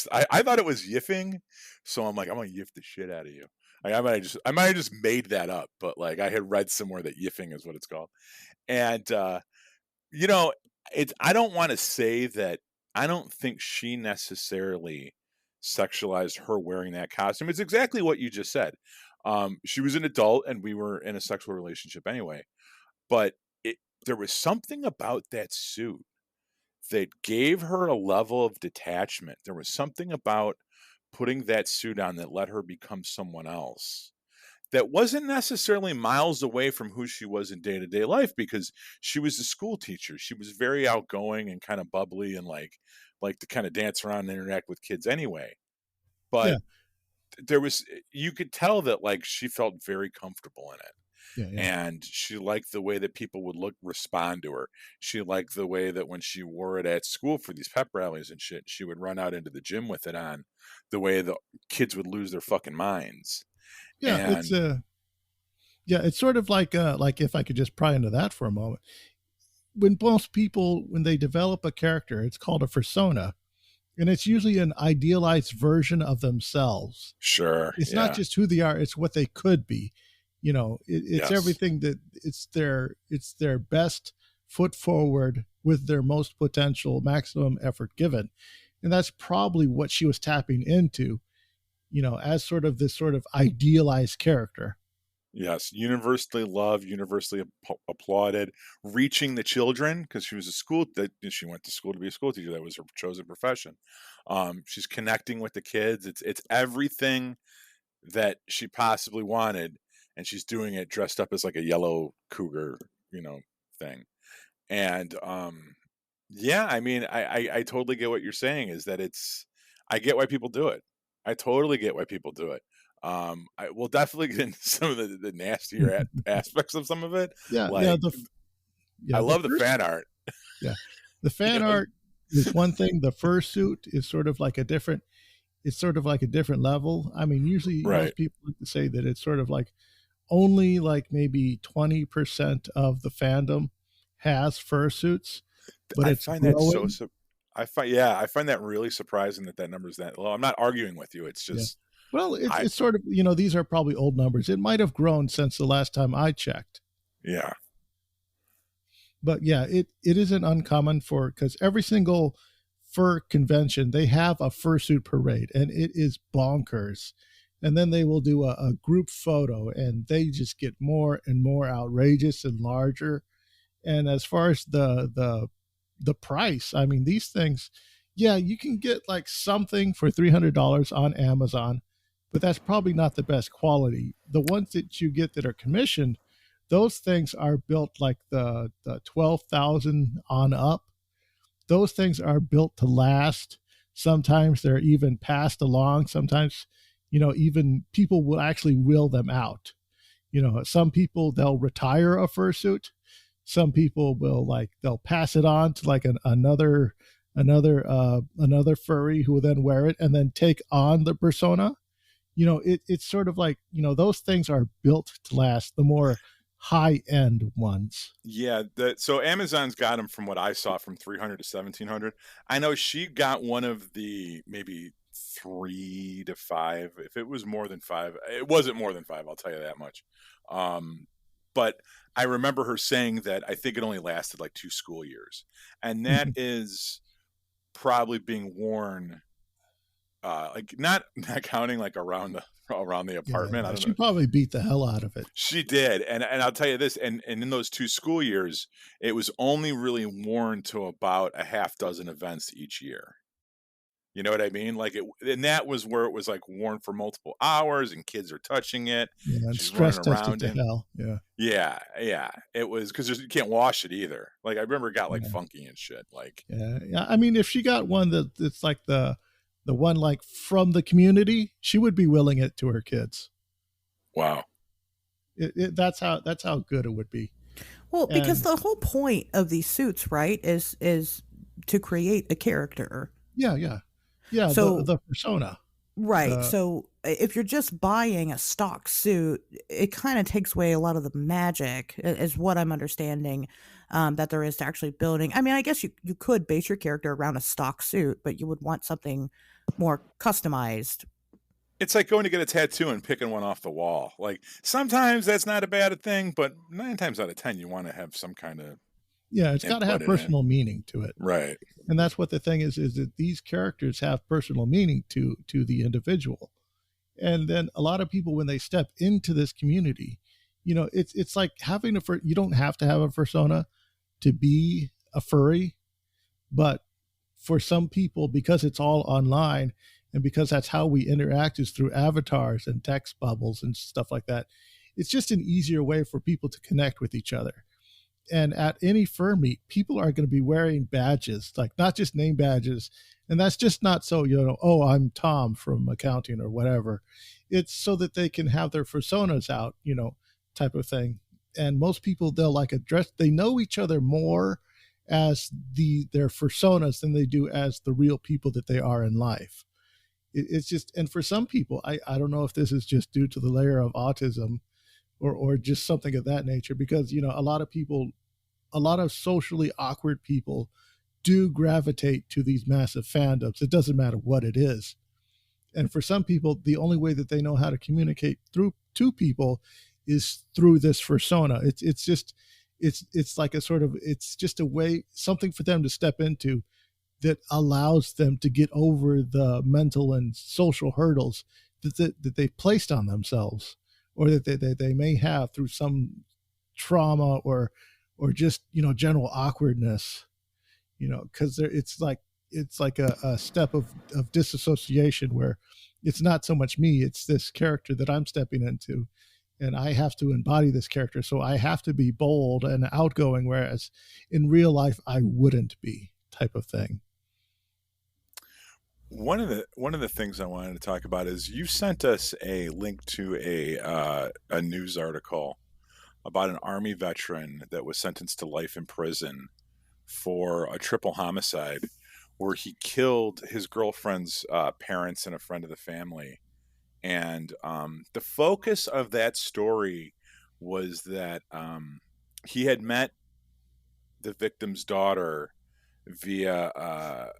thought it was yiffing, so I'm like, I'm gonna yiff the shit out of you. Like, I might have just made that up, but like I had read somewhere that yiffing is what it's called. And you know, I don't want to say that I don't think she necessarily sexualized her wearing that costume. It's exactly what you just said. She was an adult and we were in a sexual relationship anyway. But there was something about that suit that gave her a level of detachment. There was something about putting that suit on that let her become someone else that wasn't necessarily miles away from who she was in day-to-day life because she was a school teacher. She was very outgoing and kind of bubbly and like to kind of dance around and interact with kids anyway. Yeah, But there was you could tell that like she felt very comfortable in it. yeah, yeah, And she liked the way that people would respond to her. She liked the way that when she wore it at school for these pep rallies and shit, she would run out into the gym with it on, the way the kids would lose their fucking minds. yeah. It's And yeah, it's sort of like if I could just pry into that for a moment. When most people when they develop a character, it's called a persona, and it's usually an idealized version of themselves. sure, It's not yeah, just who they are; it's what they could be. It's yes, everything that it's their best foot forward with their most potential maximum effort given, and that's probably what she was tapping into. As sort of this sort of idealized character. yes, universally loved, universally applauded, reaching the children because she was a school that she went to school to be a school teacher. That was her chosen profession. She's connecting with the kids. It's everything that she possibly wanted, and she's doing it dressed up as like a yellow cougar, you know, thing. And yeah, I mean, I totally get what you're saying. Is that I get why people do it. I totally get why people do it. I will definitely get into some of the nastier aspects of some of it. Yeah, yeah, Like, I the love the first fan art. yeah. The fan You know, art is one thing. The fursuit is sort of like a different it's sort of like a different level. I mean, usually right? most people like to say that it's sort of like only like maybe 20% of the fandom has fursuits, but I it's find that so. growing. I find that really surprising that that number's that low. I'm not arguing with you. It's Yeah. just Well, it's I it's sort of, these are probably old numbers. It might have grown since the last time I checked. yeah. But yeah, it isn't uncommon for because every single fur convention they have a fursuit parade, and it is bonkers. And then they will do a group photo, and they just get more and more outrageous and larger. And as far as the price, I mean, these things, yeah, you can get like something for $300 on Amazon, but that's probably not the best quality. The ones that you get that are commissioned, those things are built like the 12,000 on up. Those things are built to last. Sometimes they're even passed along. Sometimes, even people will actually will them out. Some people they'll retire a fursuit. Some people will they'll pass it on to like another furry who will then wear it and then take on the persona. It's sort of like, those things are built to last, the more high end ones. Yeah, so Amazon's got them from what I saw from 300 to 1,700. I know she got one of the maybe 3 to 5. If it was more than 5, it wasn't more than 5, I'll tell you that much. Um, but I remember her saying that I think it only lasted like 2 school years. And that is probably being worn like not counting like around the Yeah, apartment. I yeah, don't she know. probably beat the hell out of it. She did, and I'll tell you this, and in those 2 school years, it was only really worn to about a half dozen events each year. You know what I mean? Like, and that was where it was, like, worn for multiple hours, and kids are touching it. Yeah, and She's running stress tested around to in. hell. Yeah, Yeah, yeah, it was 'cause you can't wash it either. Like, I remember it got, like, yeah, funky and shit, like, yeah, yeah. I mean, if she got one that's like the one like from the community, she would be willing it to her kids. wow. That's how good it would be. Well, because And the whole point of these suits, right, is to create a character. yeah, yeah, yeah. The So the persona. right. The So if you're just buying a stock suit, it kind of takes away a lot of the magic, is what I'm understanding, that there is to actually building. I mean, I guess you could base your character around a stock suit, but you would want something more customized. It's like going to get a tattoo and picking one off the wall. Like, sometimes that's not a bad thing, but 9 times out of 10, you wanna have some kinda yeah, it's got to input have in it. personal meaning to it. Right. And that's what the thing is that these characters have personal meaning to the individual. And then a lot of people when they step into this community, it's like having you don't have to have a persona to be a furry, But for some people, because it's all online and because that's how we interact is through avatars and text bubbles and stuff like that, it's just an easier way for people to connect with each other. And at any fur meet, people are going to be wearing badges, like not just name badges. And that's just not so, oh, I'm Tom from accounting or whatever. It's so that they can have their personas out, type of thing. And most people, they'll like address, they know each other more as their personas than they do as the real people that they are in life. It's just, and for some people, I don't know if this is just due to the layer of autism or just something of that nature, because a lot of people, a lot of socially awkward people do gravitate to these massive fandoms. It doesn't matter what it is. And for some people, the only way that they know how to communicate through to people is through this persona. It's just it's like a sort of, it's just a way, something for them to step into that allows them to get over the mental and social hurdles that they've placed on themselves, or that they may have through some trauma or just general awkwardness, because it's like a step of disassociation where it's not so much me, it's this character that I'm stepping into, and I have to embody this character, so I have to be bold and outgoing, whereas in real life I wouldn't be, type of thing. One of the things I wanted to talk about is you sent us a link to a news article about an Army veteran that was sentenced to life in prison for a triple homicide, where he killed his girlfriend's parents and a friend of the family. And the focus of that story was that he had met the victim's daughter via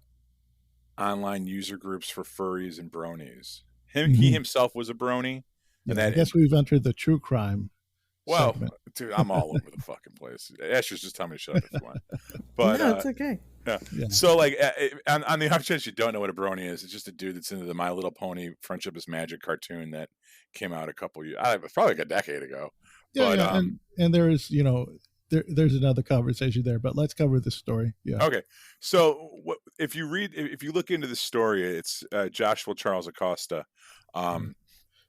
online user groups for furries and bronies. He Mm-hmm. himself was a brony, and Yeah, I guess we've entered the true crime well, segment. dude, I'm all over the fucking place. Asher's just tell me to shut up if you want. But No, it's okay. yeah. Yeah, So like on the off chance you don't know what a brony is, it's just a dude that's into the My Little Pony Friendship is Magic cartoon that came out a couple years, probably like a decade ago. yeah, But yeah, and there is, there's another conversation there, but let's cover this story. Yeah, okay. So if you look into the story, it's Joshua Charles Acosta. yeah. Um,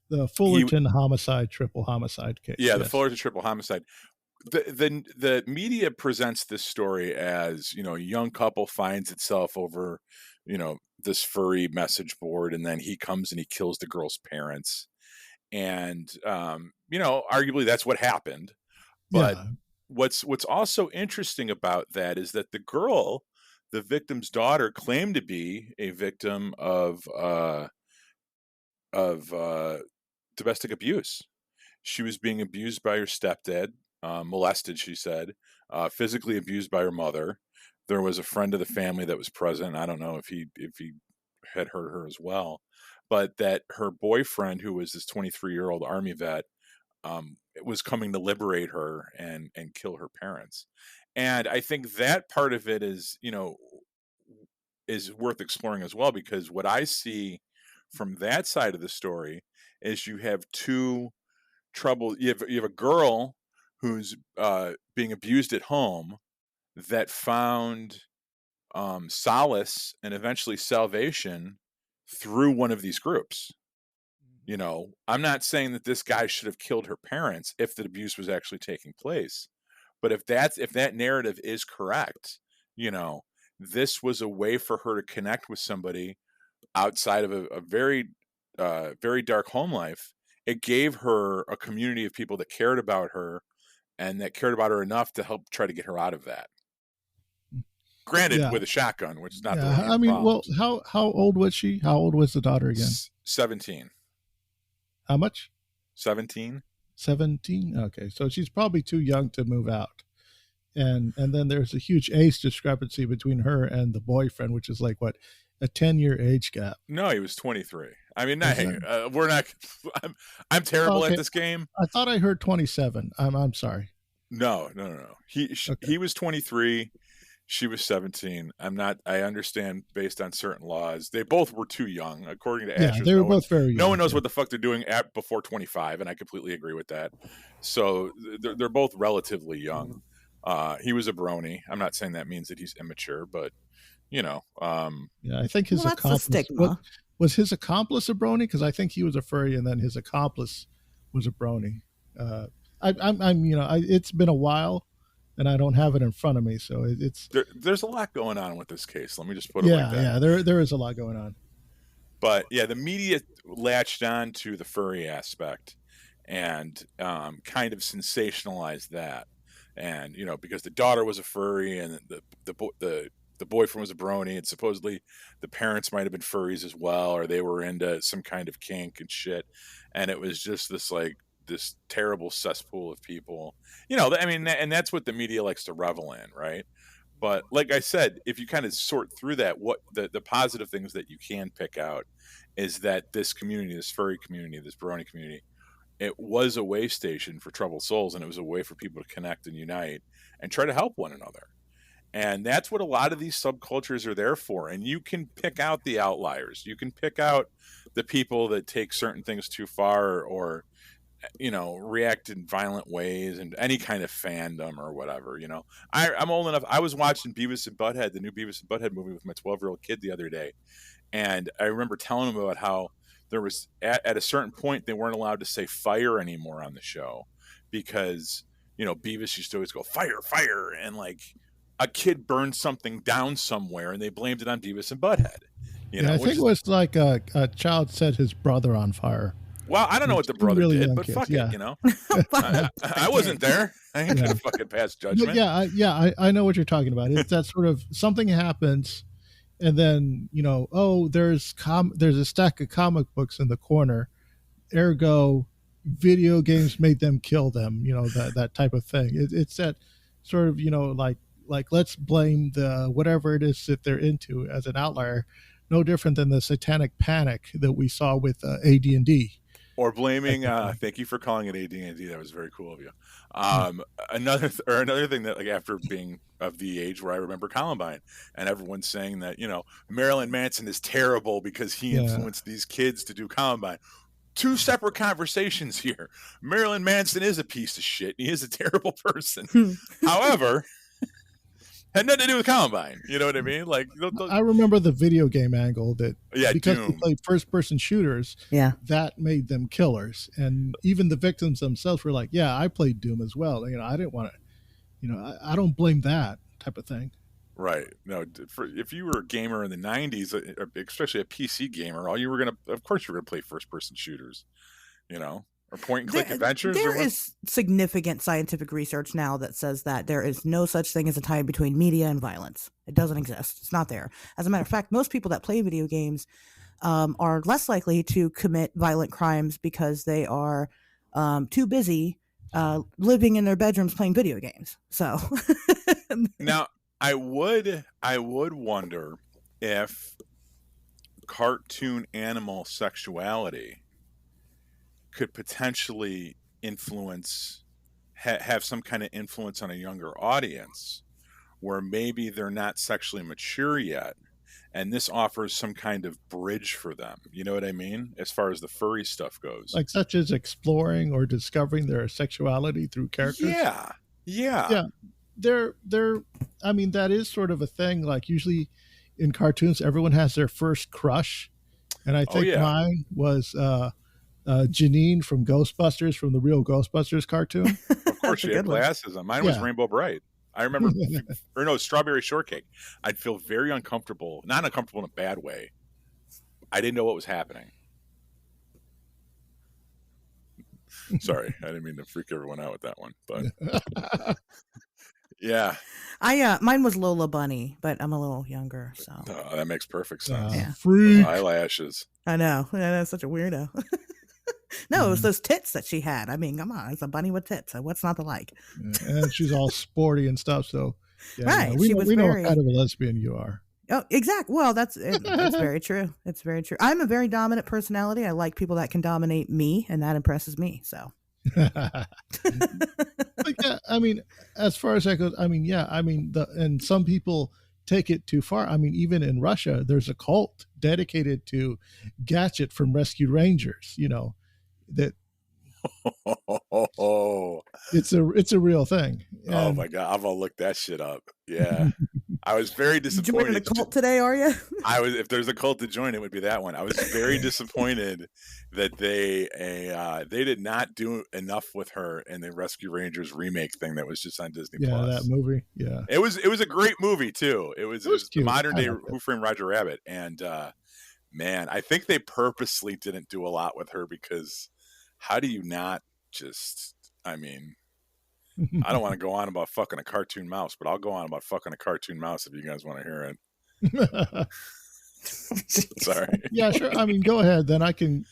The he Fullerton homicide, triple homicide case. Yeah, the Yes. Fullerton triple homicide. The media presents this story as, a young couple finds itself over, this furry message board, and then he comes and he kills the girl's parents. And arguably that's what happened. But Yeah. what's also interesting about that is that the girl, the victim's daughter, claimed to be a victim of domestic abuse. She was being abused by her stepdad, molested, she said, physically abused by her mother. There was a friend of the family that was present. I don't know if he had hurt her as well, but that her boyfriend, who was this 23-year-old Army vet, was coming to liberate her and kill her parents. And I think that part of it is worth exploring as well, because what I see from that side of the story is you have two trouble. You have a girl who's being abused at home that found solace and eventually salvation through one of these groups. I'm not saying that this guy should have killed her parents if the abuse was actually taking place, but if that narrative is correct, you know, this was a way for her to connect with somebody outside of a very very dark home life. It gave her a community of people that cared about her and that cared about her enough to help try to get her out of that. Granted, Yeah. with a shotgun, which is not the way to Yeah. I get mean, well, problems. how old was she? How old was the daughter again? 17. How much? 17. 17. Okay. So she's probably too young to move out. And then there's a huge age discrepancy between her and the boyfriend, which is like what, a 10-year age gap. No, he was 23. I mean, Was hey, that? we're not. I'm terrible at Okay. this game. I thought I heard 27. I'm sorry. No, no, no, no. Okay. He was 23. She was 17. I'm not. I understand based on certain laws, they both were too young, according to Yeah, Asher's. they were both very No one young. knows Yeah. what the fuck they're doing at before 25, and I completely agree with that. So they're both relatively young. He was a brony. I'm not saying that means that he's immature, but You know, Yeah, I think Well, his that's the accomplice, what stigma. was his accomplice a brony? Because I think he was a furry, and then his accomplice was a brony. Uh, I'm, it's been a while, and I don't have it in front of me, so it's there's a lot going on with this case. Let me just put it like yeah, that. yeah. There is a lot going on. But yeah, the media latched on to the furry aspect and kind of sensationalized that. And because the daughter was a furry and the boyfriend was a brony, and supposedly the parents might have been furries as well, or they were into some kind of kink and shit. And it was just this terrible cesspool of people. I mean, and that's what the media likes to revel in, right? But like I said, if you kind of sort through that, what the positive things that you can pick out is that this community, this furry community, this brony community, it was a way station for troubled souls, and it was a way for people to connect and unite and try to help one another. And that's what a lot of these subcultures are there for. And you can pick out the outliers. You can pick out the people that take certain things too far, or react in violent ways, and any kind of fandom or whatever. I'm old enough. I was watching Beavis and Butthead, the new Beavis and Butthead movie, with my 12-year-old kid the other day, and I remember telling him about how there was at a certain point they weren't allowed to say fire anymore on the show because Beavis used to always go fire, fire, and like a kid burned something down somewhere, and they blamed it on Beavis and Butthead. Yeah, I Which think it was like a child set his brother on fire. Well, I don't know what the Two brother really did, young but kids. fuck Yeah. it, I wasn't there. I ain't gonna fucking pass But judgment. yeah, I know what you're talking about. It's that sort of something happens, and then there's a stack of comic books in the corner, ergo, video games made them kill them. That type of thing. It's that sort of like let's blame the whatever it is that they're into as an outlier. No different than the satanic panic that we saw with AD&D. Or blaming. Thank you for calling it AD&D. That was very cool of you. Another thing that, like, after being of the age where I remember Columbine, and everyone's saying that Marilyn Manson is terrible because he influenced these kids to do Columbine. Two separate conversations here. Marilyn Manson is a piece of shit. He is a terrible person. However, had nothing to do with Columbine. You know what I mean? Like, I remember the video game angle that because Doom. they played first-person shooters, that made them killers, and even the victims themselves were like, "Yeah, I played Doom as well." I didn't want to, I don't blame that type of thing. Right. No, if you were a gamer in the 90s, especially a PC gamer, of course you were going to play first-person shooters, or point-and-click adventures. There is significant scientific research now that says that there is no such thing as a tie between media and violence. It doesn't exist. It's not there. As a matter of fact, most people that play video games are less likely to commit violent crimes because they are too busy living in their bedrooms playing video games. So now I would wonder if cartoon animal sexuality could potentially have some kind of influence on a younger audience, where maybe they're not sexually mature yet, and this offers some kind of bridge for them. You know what I mean? As far as the furry stuff goes, like such as exploring or discovering their sexuality through characters. Yeah. They're I mean, that is sort of a thing. Like, usually in cartoons, everyone has their first crush, and I think mine was Janine from Ghostbusters, from the real Ghostbusters cartoon. Of course, she had glasses on. Mine was Rainbow Bright. I remember, or no, Strawberry Shortcake. I'd feel very uncomfortable, not uncomfortable in a bad way. I didn't know what was happening. Sorry, I didn't mean to freak everyone out with that one, but yeah. Mine was Lola Bunny, but I'm a little younger, so that makes perfect sense. Freak. Eyelashes. I know. That's such a weirdo. No, it was those tits that she had. I mean, come on, it's a bunny with tits. So what's not to like? And she's all sporty and stuff. So right, we know what kind of a lesbian you are. Oh, exactly. Well, that's very true. It's very true. I'm a very dominant personality. I like people that can dominate me, and that impresses me. So. But yeah, I mean, as far as that goes, I mean, and some people take it too far. I mean, even in Russia, there's a cult dedicated to Gadget from Rescue Rangers. That it's a real thing. Oh my god, I'm gonna look that shit up. Yeah. I was very You joining a disappointed. cult today, are you? I was, if there's a cult to join, it would be that one. I was very disappointed that they did not do enough with her in the Rescue Rangers remake thing that was just on Disney Yeah, that Plus. movie. Yeah, It was a great movie too. It was it it was was the cute. modern I day liked it. Who Framed Roger Rabbit, and man, I think they purposely didn't do a lot with her because how do you not just? I mean, I don't want to go on about fucking a cartoon mouse, but I'll go on about fucking a cartoon mouse if you guys want to hear it. Jeez. Sorry. Yeah, sure. I mean, go ahead. Then I can.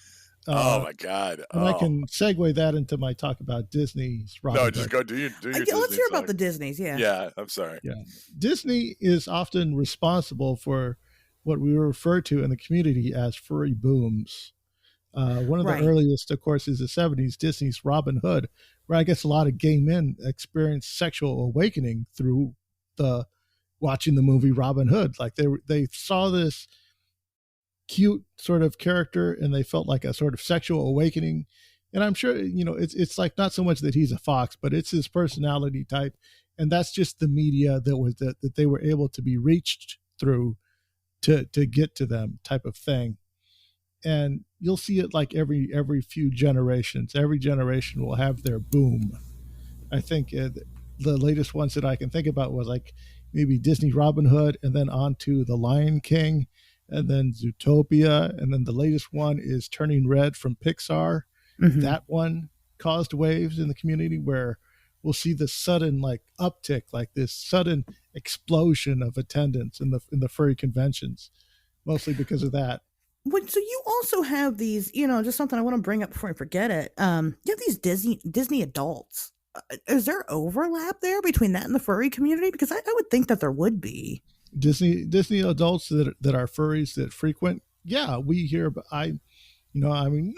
Oh Uh, my god. and I Oh can segue that into my talk about Disney's no, Robin just Hood. go do your Yeah, let's Disney hear about talk. the Disneys. Yeah. Yeah, I'm sorry. Yeah. Disney is often responsible for what we refer to in the community as furry booms. One of the Right. earliest, of course, is the 70s, Disney's Robin Hood, where I guess a lot of gay men experienced sexual awakening through the watching the movie Robin Hood. Like they saw this cute sort of character and they felt like a sort of sexual awakening. And I'm sure, it's like not so much that he's a fox, but it's his personality type. And that's just the media that they were able to be reached through to get to them type of thing. And you'll see it like every few generations. Every generation will have their boom. I think the latest ones that I can think about was like maybe Disney Robin Hood, and then on to The Lion King, and then Zootopia, and then the latest one is Turning Red from Pixar. Hmm. That one caused waves in the community where we'll see the sudden like uptick, like this sudden explosion of attendance in the furry conventions, mostly because of that. So you also have these, just something I want to bring up before I forget it. You have these Disney adults. Is there overlap there between that and the furry community? Because I would think that there would be. Disney adults that are furries that frequent. Yeah, we hear. I mean,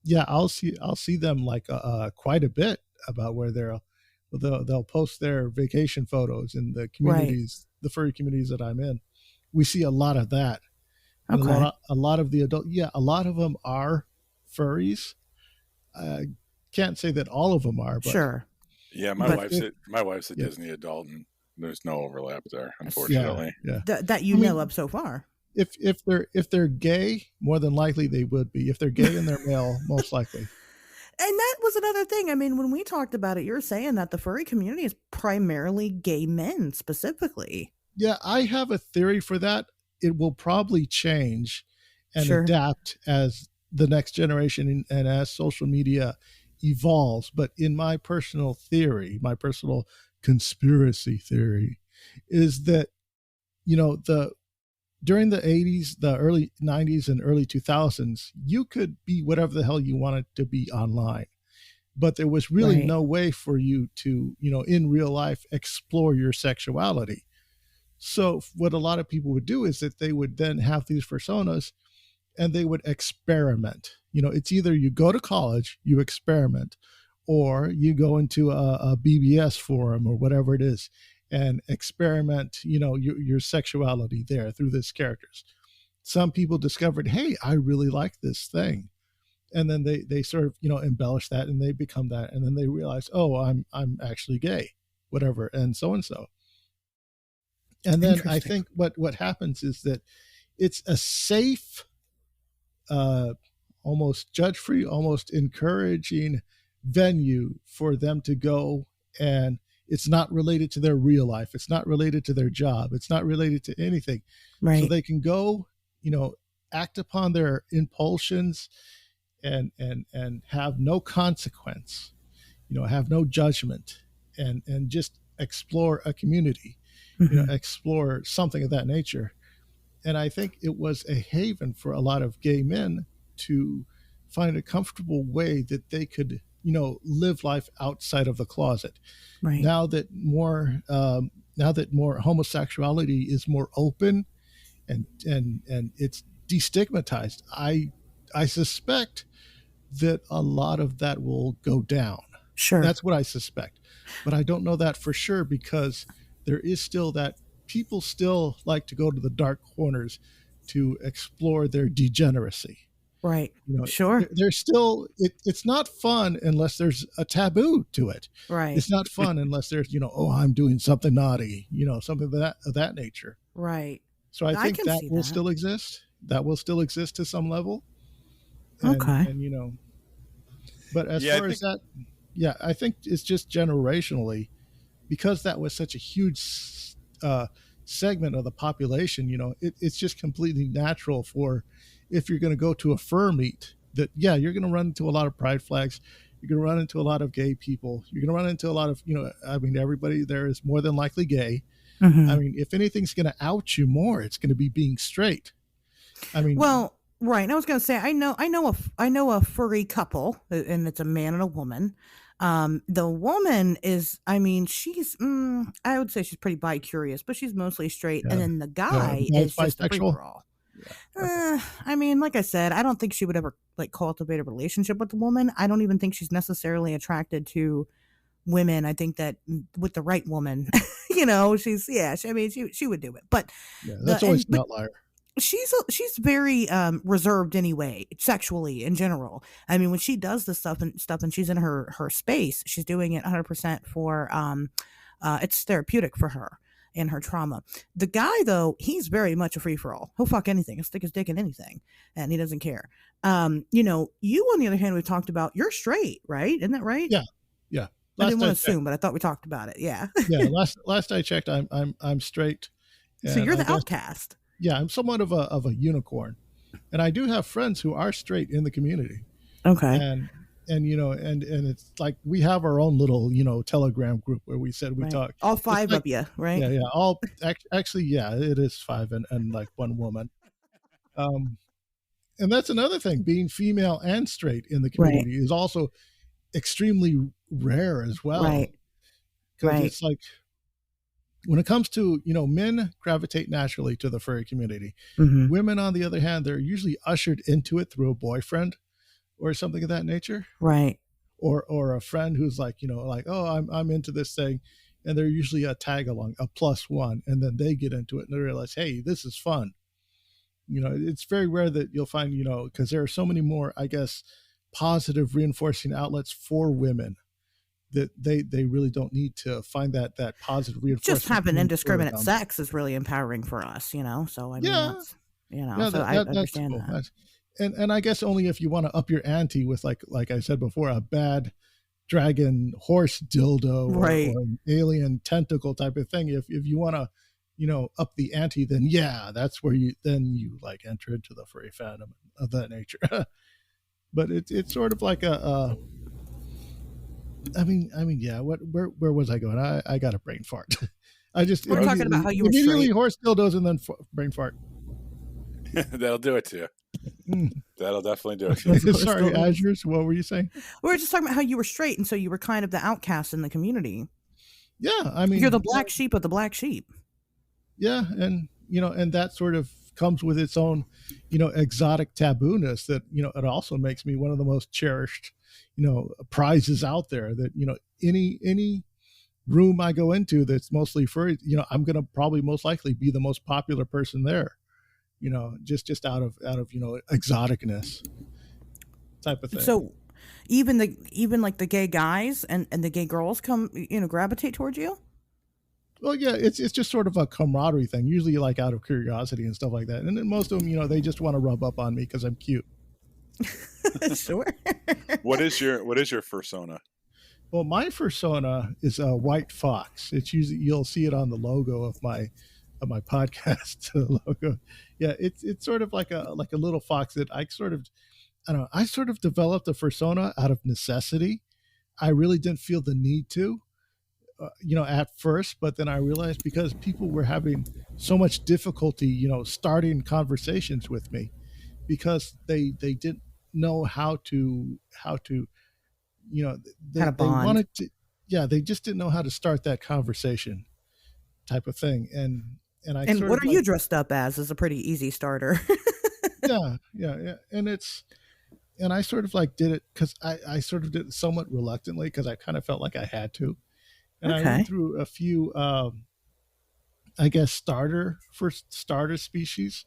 yeah, I'll see them like quite a bit about where they'll post their vacation photos in the Right. communities, the furry communities that I'm in. We see a lot of that, and Okay. a lot of the adult. Yeah, a lot of them are furries. I can't say that all of them are, but Sure. Yeah, my But if, wife's if a, my wife's a yeah, Disney adult, and there's no overlap there, yeah, unfortunately. yeah. that I you know mean, of so far. if they're gay, more than likely they would be. If they're gay and they're male, most likely. And that was another thing. I mean, when we talked about it, you're saying that the furry community is primarily gay men specifically. Yeah, I have a theory for that. It will probably change and Sure. adapt as the next generation and as social media evolves. But in my personal theory, my personal conspiracy theory, is that the during the 80s, the early 90s, and early 2000s, you could be whatever the hell you wanted to be online. But there was really Right. no way for you to, in real life, explore your sexuality. So, what a lot of people would do is that they would then have these personas and they would experiment. It's either you go to college, you experiment, or you go into a BBS forum or whatever it is and experiment, your sexuality there through these characters. Some people discovered, hey, I really like this thing. And then they sort of, embellish that and they become that. And then they realize, oh, I'm actually gay, whatever, and so and so. And then I Interesting. think what happens is that it's a safe, uh, almost judge free, almost encouraging venue for them to go. And it's not related to their real life. It's not related to their job. It's not related to anything. So Right. they can go, act upon their impulsions and have no consequence, have no judgment, and just explore a community, Hmm. explore something of that nature. And I think it was a haven for a lot of gay men to find a comfortable way that they could, live life outside of the closet. Right. Now that more homosexuality is more open and it's destigmatized, I suspect that a lot of that will go down. Sure. That's what I suspect. But I don't know that for sure because there is still that people still like to go to the dark corners to explore their degeneracy. Right. You know, Sure. there's still it's not fun unless there's a taboo to it. Right. It's not fun unless there's, oh, I'm doing something naughty, something of that nature. Right. So I I think can that see will that. still exist. That will still exist to some level. And Okay. but as Yeah, I far as think that, yeah, I think it's just generationally, because that was such a huge segment of the population. It's just completely natural for, if you're going to go to a fur meet, that yeah, you're going to run into a lot of pride flags. You're going to run into a lot of gay people. You're going to run into a lot of, I mean, everybody there is more than likely gay. I Mhm. mean, if anything's going to out you more, it's going to be being straight. I mean, Well, right. And I was going to say, I know a furry couple, and it's a man and a woman. The woman is, I mean, she's, I would say she's pretty bi curious, but she's mostly straight. And yeah, then the the guy guy's is just a free bisexual. for all. Yeah. Okay. I mean, like I said, I don't think she would ever like cultivate a relationship with the woman. I don't even think she's necessarily attracted to women. I think that with the right woman, she's yeah. I mean, she would do it. But Yeah, the that's always and an but outlier. she's very reserved anyway, sexually in general. I mean, when she does this stuff and she's in her space, she's doing it 100% for it's therapeutic for her and her trauma. The guy though, he's very much a free for all. He'll fuck anything, he'll stick his dick in anything, and he doesn't care. You on the other hand, we talked about you're straight, right? Isn't that right? Yeah, yeah. I didn't Last want I to checked, assume, but I thought we talked about it. Yeah. yeah, last I checked, I'm straight, So and you're I the guess outcast. yeah, I'm somewhat of a unicorn, and I do have friends who are straight in the community, Okay. and and it's like we have our own little Telegram group where we said we Right. talk. All It's five like of you, right? yeah, yeah, actually yeah, it is five and like one woman. Um, and that's another thing. Being female and straight in the Right. community is also extremely rare as well, Right. because Right. it's like when it comes to men gravitate naturally to the furry community. Mhm. Women, on the other hand, they're usually ushered into it through a boyfriend or something of that nature, Right. or a friend who's like like, oh, I'm into this thing, and they're usually a tag along, a plus one, and then they get into it and they realize, hey, this is fun. It's very rare that you'll find, because there are so many more, I guess, positive reinforcing outlets for women, that they really don't need to find that positive Just reinforcement having for indiscriminate them. sex is really empowering for us, So I mean Yeah, that's yeah, so I that's understand cool. that. And I guess only if you want to up your ante with, like I said before, a bad dragon horse dildo, Right. or an alien tentacle type of thing. If you want to, up the ante, then yeah, that's where you like enter into the furry fandom of that nature. But it's sort of like I mean, yeah. Where was I going? I got a brain fart. I just We're talking about how you were immediately straight. horse dildos and then brain fart. that'll do it to you. Mm. That'll definitely do it to you. Sorry, Azures. What were you saying? We were just talking about how you were straight, and so you were kind of the outcast in the community. Yeah, I You're the mean, black sheep of the black sheep. yeah, and and that sort of comes with its own, exotic tabooness, that it also makes me one of the most cherished, prizes out there. That any room I go into that's mostly furry, I'm gonna probably most likely be the most popular person there. Just out of exoticness type of thing. So even like the gay guys and the gay girls come gravitate towards you. Well, yeah, it's just sort of a camaraderie thing. Usually, like out of curiosity and stuff like that. And then most of them, they just want to rub up on me because I'm cute. Sure. What is your persona? Well, my persona is a white fox. It's usually, you'll see it on the logo of my podcast logo. Yeah, it's sort of like a little fox that I don't know. I sort of developed a persona out of necessity. I really didn't feel the need to, at first, but then I realized, because people were having so much difficulty, starting conversations with me, because they didn't know how to, Had a they bond. wanted to, yeah, they just didn't know how to start that conversation type of thing. And I And sort what of are like, you dressed up as? Is a pretty easy starter. yeah, yeah, yeah. And I sort of like did it because I sort of did it somewhat reluctantly, because I kind of felt like I had to. And I went Okay. through a few, I guess, starter species.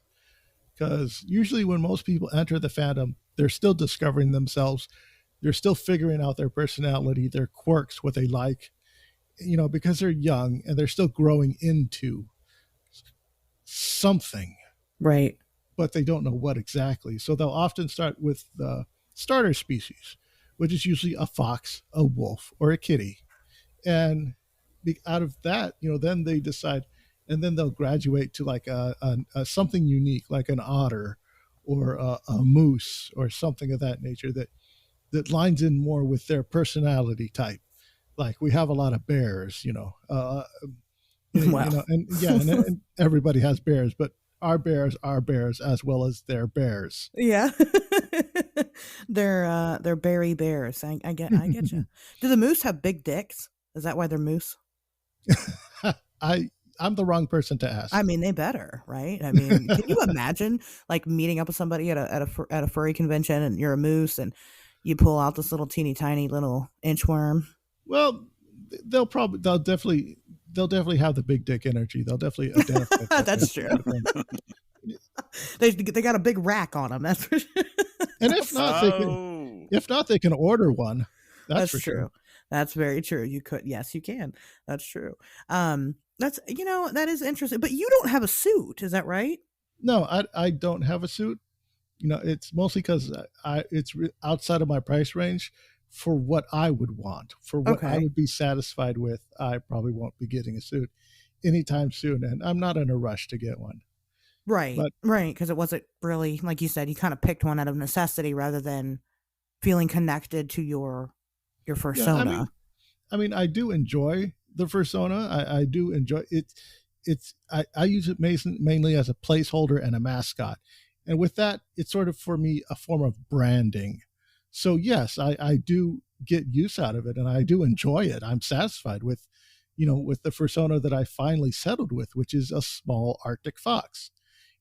because usually when most people enter the fandom, they're still discovering themselves. They're still figuring out their personality, their quirks, what they like, because they're young and they're still growing into something, Right. but they don't know what exactly. So they'll often start with the starter species, which is usually a fox, a wolf, or a kitty. And out of that, then they decide, and then they'll graduate to like a something unique, like an otter or a moose or something of that nature that lines in more with their personality type. Like we have a lot of bears, Well. and yeah, and everybody has bears, but our bears are bears as well as their bears. Yeah. They're berry bears. I get you. Do the moose have big dicks? Is that why they're moose? I I'm the wrong person to I ask. mean, they better, right? I mean, can you imagine like meeting up with somebody at a furry convention and you're a moose and you pull out this little teeny tiny little inchworm? Well, they'll definitely have the big dick energy. They'll definitely identify that as That's true. part of them. They got a big rack on them. That's for sure. And if not, they can. Oh, If not, they can order one. That's That's for sure. true. That's very true. You could, yes, you can. That's true. That's that is interesting. But you don't have a suit, is that right? No, I don't have a suit. It's mostly because it's outside of my price range for what I would want, for what I Okay. would be satisfied with. I probably won't be getting a suit anytime soon, and I'm not in a rush to get one. Right. But Right. Because it wasn't really like you said. You kind of picked one out of necessity rather than feeling connected to your yeah, I persona. mean, I mean, I do enjoy the persona. I do enjoy it. I use it mainly as a placeholder and a mascot, and with that, it's sort of for me a form of branding. So yes, I do get use out of it, and I do enjoy it. I'm satisfied with the persona that I finally settled with, which is a small Arctic fox.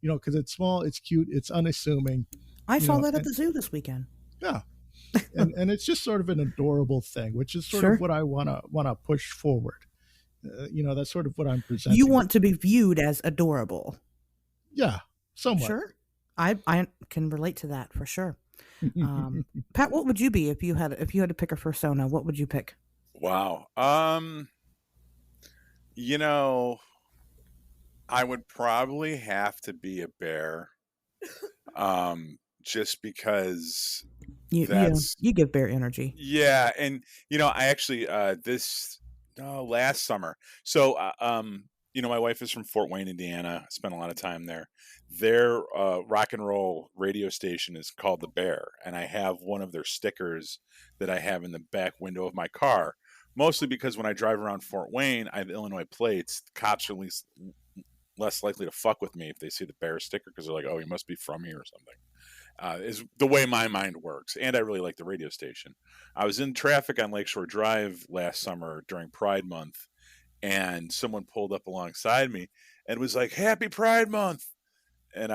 Because it's small, it's cute, it's unassuming. I saw that at And the zoo this weekend. yeah, and it's just sort of an adorable thing, which is sort of Sure. what I wanna push forward. That's sort of what I'm You presenting. want to be viewed as adorable. Yeah, somewhat. Sure. I can relate to that for sure. Pat, what would you be if you had to pick a persona? What would you pick? wow. You know, I would probably have to be a bear, just because You that's you give bear energy. yeah, and I actually this last summer. So my wife is from Fort Wayne, Indiana. I spent a lot of time there. Their rock and roll radio station is called The Bear, and I have one of their stickers that I have in the back window of my car. Mostly because when I drive around Fort Wayne, I have Illinois plates. The cops are less likely to fuck with me if they see the Bear sticker because they're like, "Oh, he must be from here or something." Is the way my mind works. And I really like the radio station. I was in traffic on Lakeshore Drive last summer during Pride Month, and someone pulled up alongside me and was like, "Happy Pride Month." And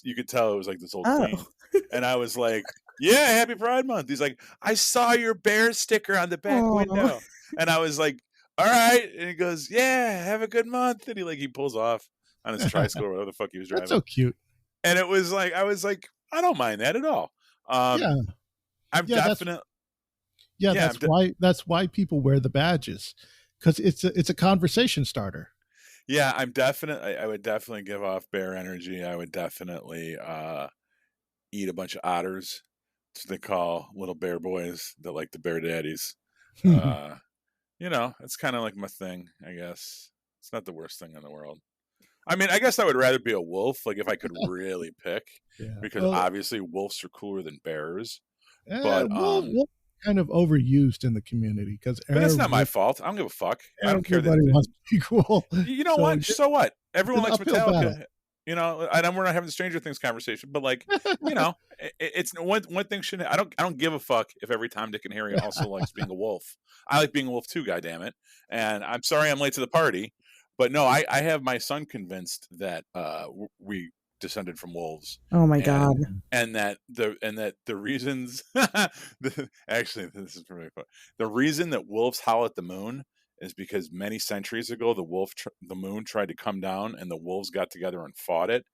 you could tell it was like this old Oh. queen. And I was like, "Yeah, Happy Pride Month." He's like, "I saw your bear sticker on the back Oh. window." And I was like, "All right." And he goes, "Yeah, have a good month." And he pulls off on his tricycle or whatever the fuck he was That's driving. so cute. And it was like, I was like, I don't mind that at all. Yeah, Um, I'm yeah. That's definitely, yeah. yeah, That's why people wear the badges, because it's a conversation starter. yeah, I'm definitely, I would definitely give off bear energy. I would definitely eat a bunch of otters. That's what they call little bear boys that like the bear daddies. Uh, it's kind of like my thing, I guess. It's not the worst thing in the world. I mean, I guess I would rather be a wolf, like if I could really pick, Yeah. because Well, obviously wolves are cooler than bears. But we'll kind of overused in the community because but that's not my fault. I don't give a fuck. I don't care that. everybody wants to be cool. You know So what? So what? it's Everyone an likes uphill battle. Metallica. I know we're not having the Stranger Things conversation, but it's one thing shouldn't. I don't give a fuck if every Tom, Dick, and Harry also likes being a wolf. I like being a wolf too. Goddamn it! And I'm sorry I'm late to the party, but no, I have my son convinced that we descended from wolves, Oh my god. and and that the reasons actually this is pretty cool. The reason that wolves howl at the moon is because many centuries ago the moon tried to come down and the wolves got together and fought it,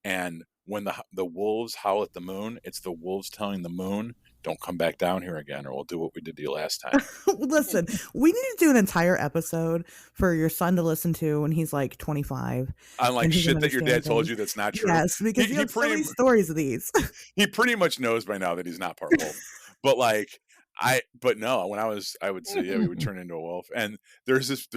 and when the wolves howl at the moon, it's the wolves telling the moon, "Don't come back down here again, or we'll do what we did to you last time." Listen, we need to do an entire episode for your son to listen to when he's like 25 On like and he can shit that your dad understand told things. you that's not true. Yes, because you He have so pretty many stories of these. he pretty much knows by now that he's not part wolf. But like but no, when I would say, yeah, we would turn into a wolf. And there's this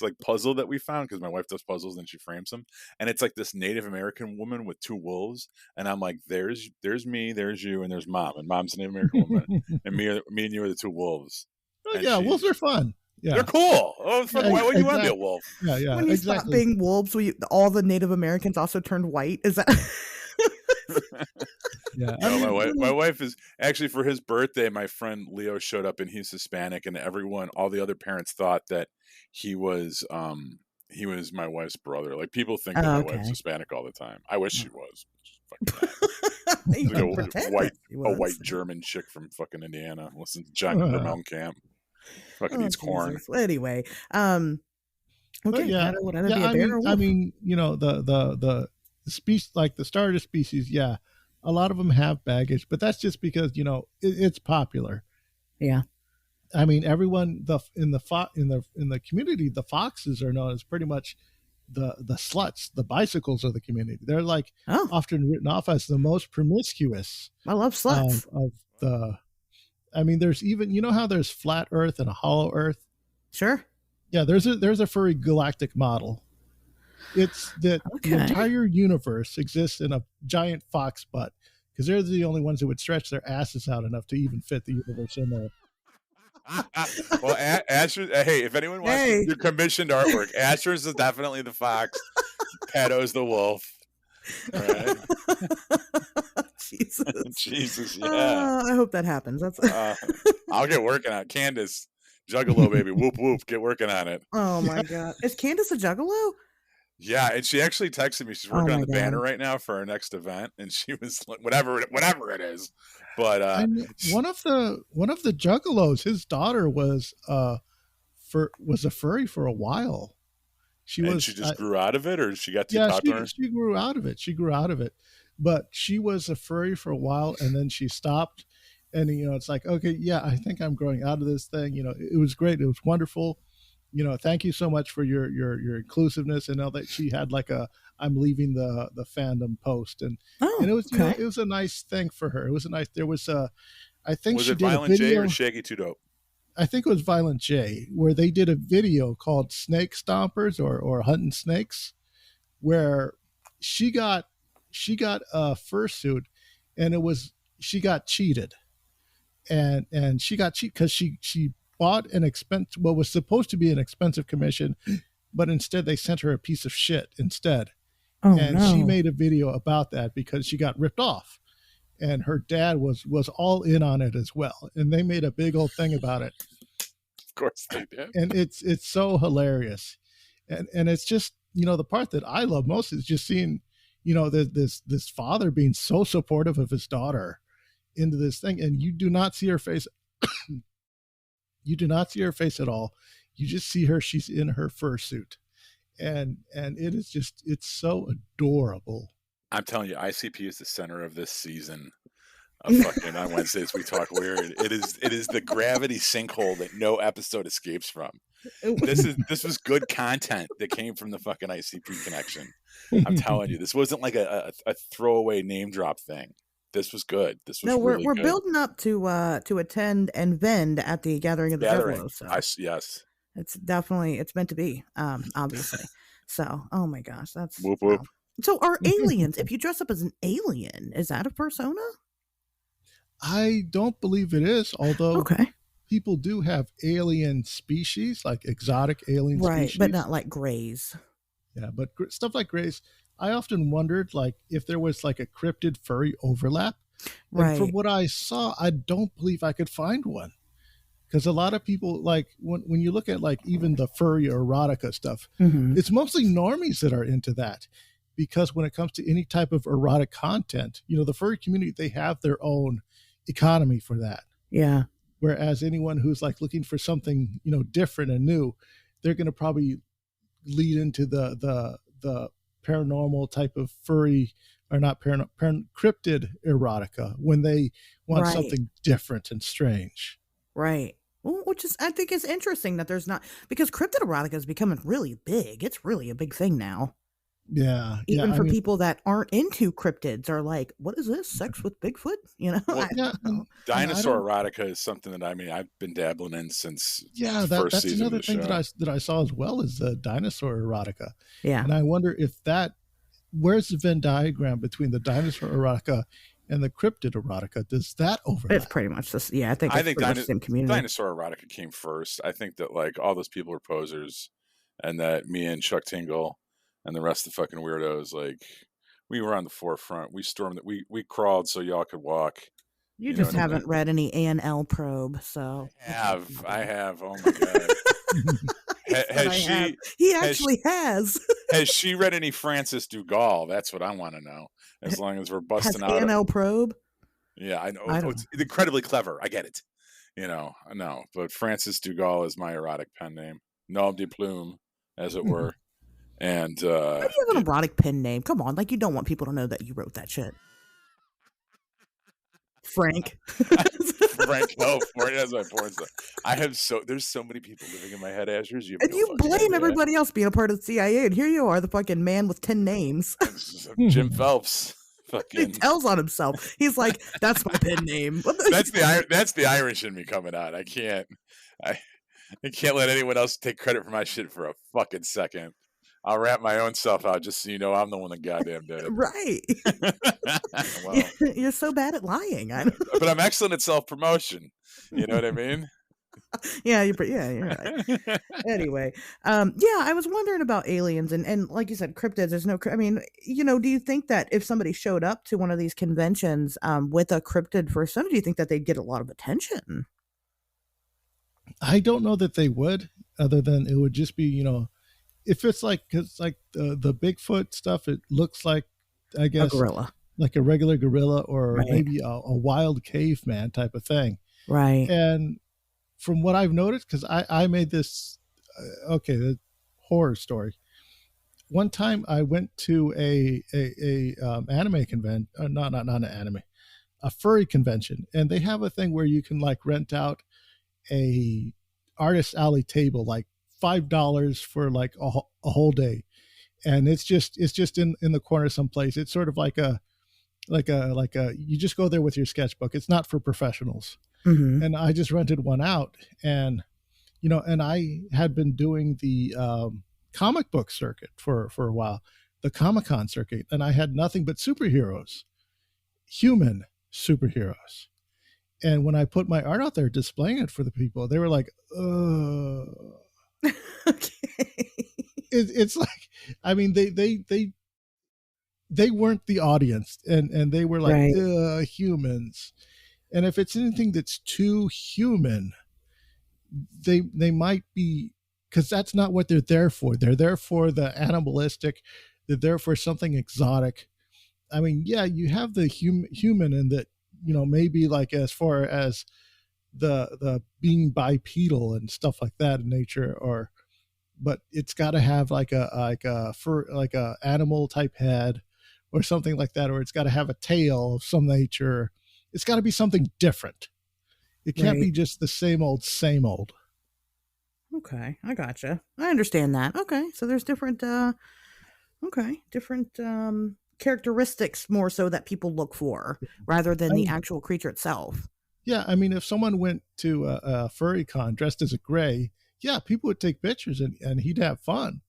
like puzzle that we found because my wife does puzzles and she frames them. And it's like this Native American woman with two wolves. And I'm like, there's me, there's you, and there's mom. And mom's a Native American woman. And me and you are the two wolves. Oh, And yeah, wolves are fun. they're Yeah, cool. Oh fuck, yeah, why would you want to be a exactly. wolf? Yeah, When you stop exactly. being wolves, all the Native Americans also turned white. Is that? Yeah, I No, mean, my wife is actually for his birthday. My friend Leo showed up, and he's Hispanic, and all the other parents thought that he was my wife's brother. Like people think that Oh, my wife's okay. Hispanic all the time. I wish she was. Fucking You like can pretend that she a was. white German chick from fucking Indiana. Listen to John uh, Mellencamp. Fucking Oh, eats corn. Jesus. Anyway, but okay, yeah, Pato would either yeah. be a bear or a I wolf. mean, you know, the species, like the starter species. Yeah, a lot of them have baggage, but that's just because it's popular. Yeah. I mean, everyone in the community, the foxes are known as pretty much the sluts, the bicycles of the community. They're like Oh, often written off as the most promiscuous I love sluts. of the. I mean, there's even how there's flat Earth and a hollow Earth. Sure. Yeah, there's a furry galactic model. It's that the Okay. entire universe exists in a giant fox butt because they're the only ones who would stretch their asses out enough to even fit the universe in there. Well, Asher, hey, if anyone wants to Hey. do commissioned artwork, Asher's is definitely the fox. Pato's the wolf. All right. Jesus. Jesus, yeah. I hope that happens. That's. I'll get working on it. Candace, Juggalo, baby. Whoop, whoop. Get working on it. Oh my God. Is Candace a juggalo? Yeah, and she actually texted me. She's Oh working on my the banner God. right now for our next event, and she was like, whatever it is. But I know one of the juggalos, his daughter was a furry for a while. She and was she just grew out of it, or she got too yeah, popular. she grew out of it. She grew out of it. But she was a furry for a while and then she stopped. And it's like, okay, yeah, I think I'm growing out of this thing. It was great. It was wonderful. Thank you so much for your inclusiveness, and all that. She had like a I'm leaving the fandom post, and Oh, it was okay. it was a nice thing for her. It was a nice. There was a I think Was she it did a Violent J video. or Shaggy Two Dope? I think it was Violent J, where they did a video called Snake Stompers or Hunting Snakes, where she got a fursuit, and she got cheated, and she got cheated because she bought what was supposed to be an expensive commission, but instead they sent her a piece of shit instead, Oh and she no. made a video about that because she got ripped off, and her dad was all in on it as well, and they made a big old thing about it. Of course they did. And it's so hilarious, and it's just the part that I love most is just seeing this father being so supportive of his daughter into this thing, and you do not see her face. You do not see her face at all. You just see her. She's in her fursuit, and it is it's so adorable. I'm telling you, ICP is the center of this season. Fucking on Wednesdays we talk weird. It is the gravity sinkhole that no episode escapes from. This was good content that came from the fucking ICP connection. I'm telling you, this wasn't like a throwaway name drop thing. This was good. This was No, really we're good. building up to attend and vend at the Gathering of the Juggalos. So Yes. it's meant to be, obviously. So, oh my gosh, that's Whoop whoop. wow. So are aliens, if you dress up as an alien, is that a persona? I don't believe it is, although Okay. people do have alien species, like exotic alien Right, species. but not like grays. Yeah, but stuff like Grace, I often wondered like if there was like a cryptid furry overlap. And from Right. what I saw, I don't believe I could find one. Because a lot of people like when you look at like even the furry erotica stuff, Mhm. it's mostly normies that are into that. Because when it comes to any type of erotic content, the furry community, they have their own economy for that. Yeah. Whereas anyone who's like looking for something, different and new, they're going to probably lead into the paranormal type of furry or not cryptid erotica when they want Right. something different and strange. Right. Well, which is, I think, is interesting that there's not, because cryptid erotica is becoming really big. It's really a big thing now. Yeah, yeah. Even I for mean, people that aren't into cryptids are like, what is this? Sex with Bigfoot? Well, I yeah, don't know. and I dinosaur don't. erotica is something that I've been dabbling in since Yeah, the first that's season of another the thing show. that I saw as well is the dinosaur erotica, Yeah. and I wonder if that where's the Venn diagram between the dinosaur erotica and the cryptid erotica? Does that It's overlap? pretty much this. Yeah, I think I it's think pretty much the same community. dinosaur erotica came first. I think that like all those people are posers, and that me and Chuck Tingle and the rest of the fucking weirdos, like we were on the forefront. We stormed it. We crawled so y'all could walk. You You know just what I mean? haven't read any ANL probe, so I that's your have. I problem. have. Oh my god. He said Has I have. she He has actually has. has she read any Francis Dugal? That's what I want to know. As long as we're Has busting out. ANL probe? Yeah, I know. I Oh, don't it's know. incredibly clever. I get it. No, but Francis Dugal is my erotic pen name. Nom de plume, as it were. And Why do you have an erotic pen name? Come on, like you don't want people to know that you wrote that shit. Frank. Frank California has my porn star. There's so many people living in my head, Ashers. You have And no you fucking blame idea. everybody else being a part of the CIA, and here you are, the fucking man with 10 names. Jim Phelps. He Fucking tells on himself. He's like, "That's my pen name." that's the Irish in me coming out. I can't let anyone else take credit for my shit for a fucking second. I'll rap my own self out just so you know I'm the one that goddamn did Right. it. Well, You're so bad at lying. but I'm excellent at self promotion. You know what I mean? Yeah, you're right. Anyway, yeah, I was wondering about aliens and like you said, cryptids. There's no, I mean, do you think that if somebody showed up to one of these conventions with a cryptid persona, do you think that they'd get a lot of attention? I don't know that they would, other than it would just be, if it's like, because like the Bigfoot stuff, it looks like, I A guess, gorilla, like a regular gorilla or right? maybe a wild caveman type of thing. Right. And from what I've noticed, because I made this, the horror story. One time I went to a anime convention, not an anime, a furry convention, and they have a thing where you can like rent out a artist alley table, like $5 for like a whole day, and it's just in the corner someplace. It's sort of like a you just go there with your sketchbook. It's not for professionals. Mm-hmm. And I just rented one out, and and I had been doing the comic book circuit for a while, the Comic-Con circuit, and I had nothing but superheroes, human superheroes. And when I put my art out there displaying it for the people, they were like, Okay. it's like, I mean, they weren't the audience, and they were like, Right. humans. And if it's anything that's too human, they might be, because that's not what they're there for. They're there for the animalistic. They're there for something exotic. I mean, yeah, you have the human in that, maybe like as far as the being bipedal and stuff like that in nature, but it's got to have like a animal type head or something like that, or it's got to have a tail of some nature. It's got to be something different. It can't Right. be just the same old, same old. Okay, I gotcha. I understand that. Okay, so there's different different characteristics more so that people look for rather than I the mean, actual creature itself. yeah, I mean, if someone went to a furry con dressed as a gray, yeah, people would take pictures and he'd have fun.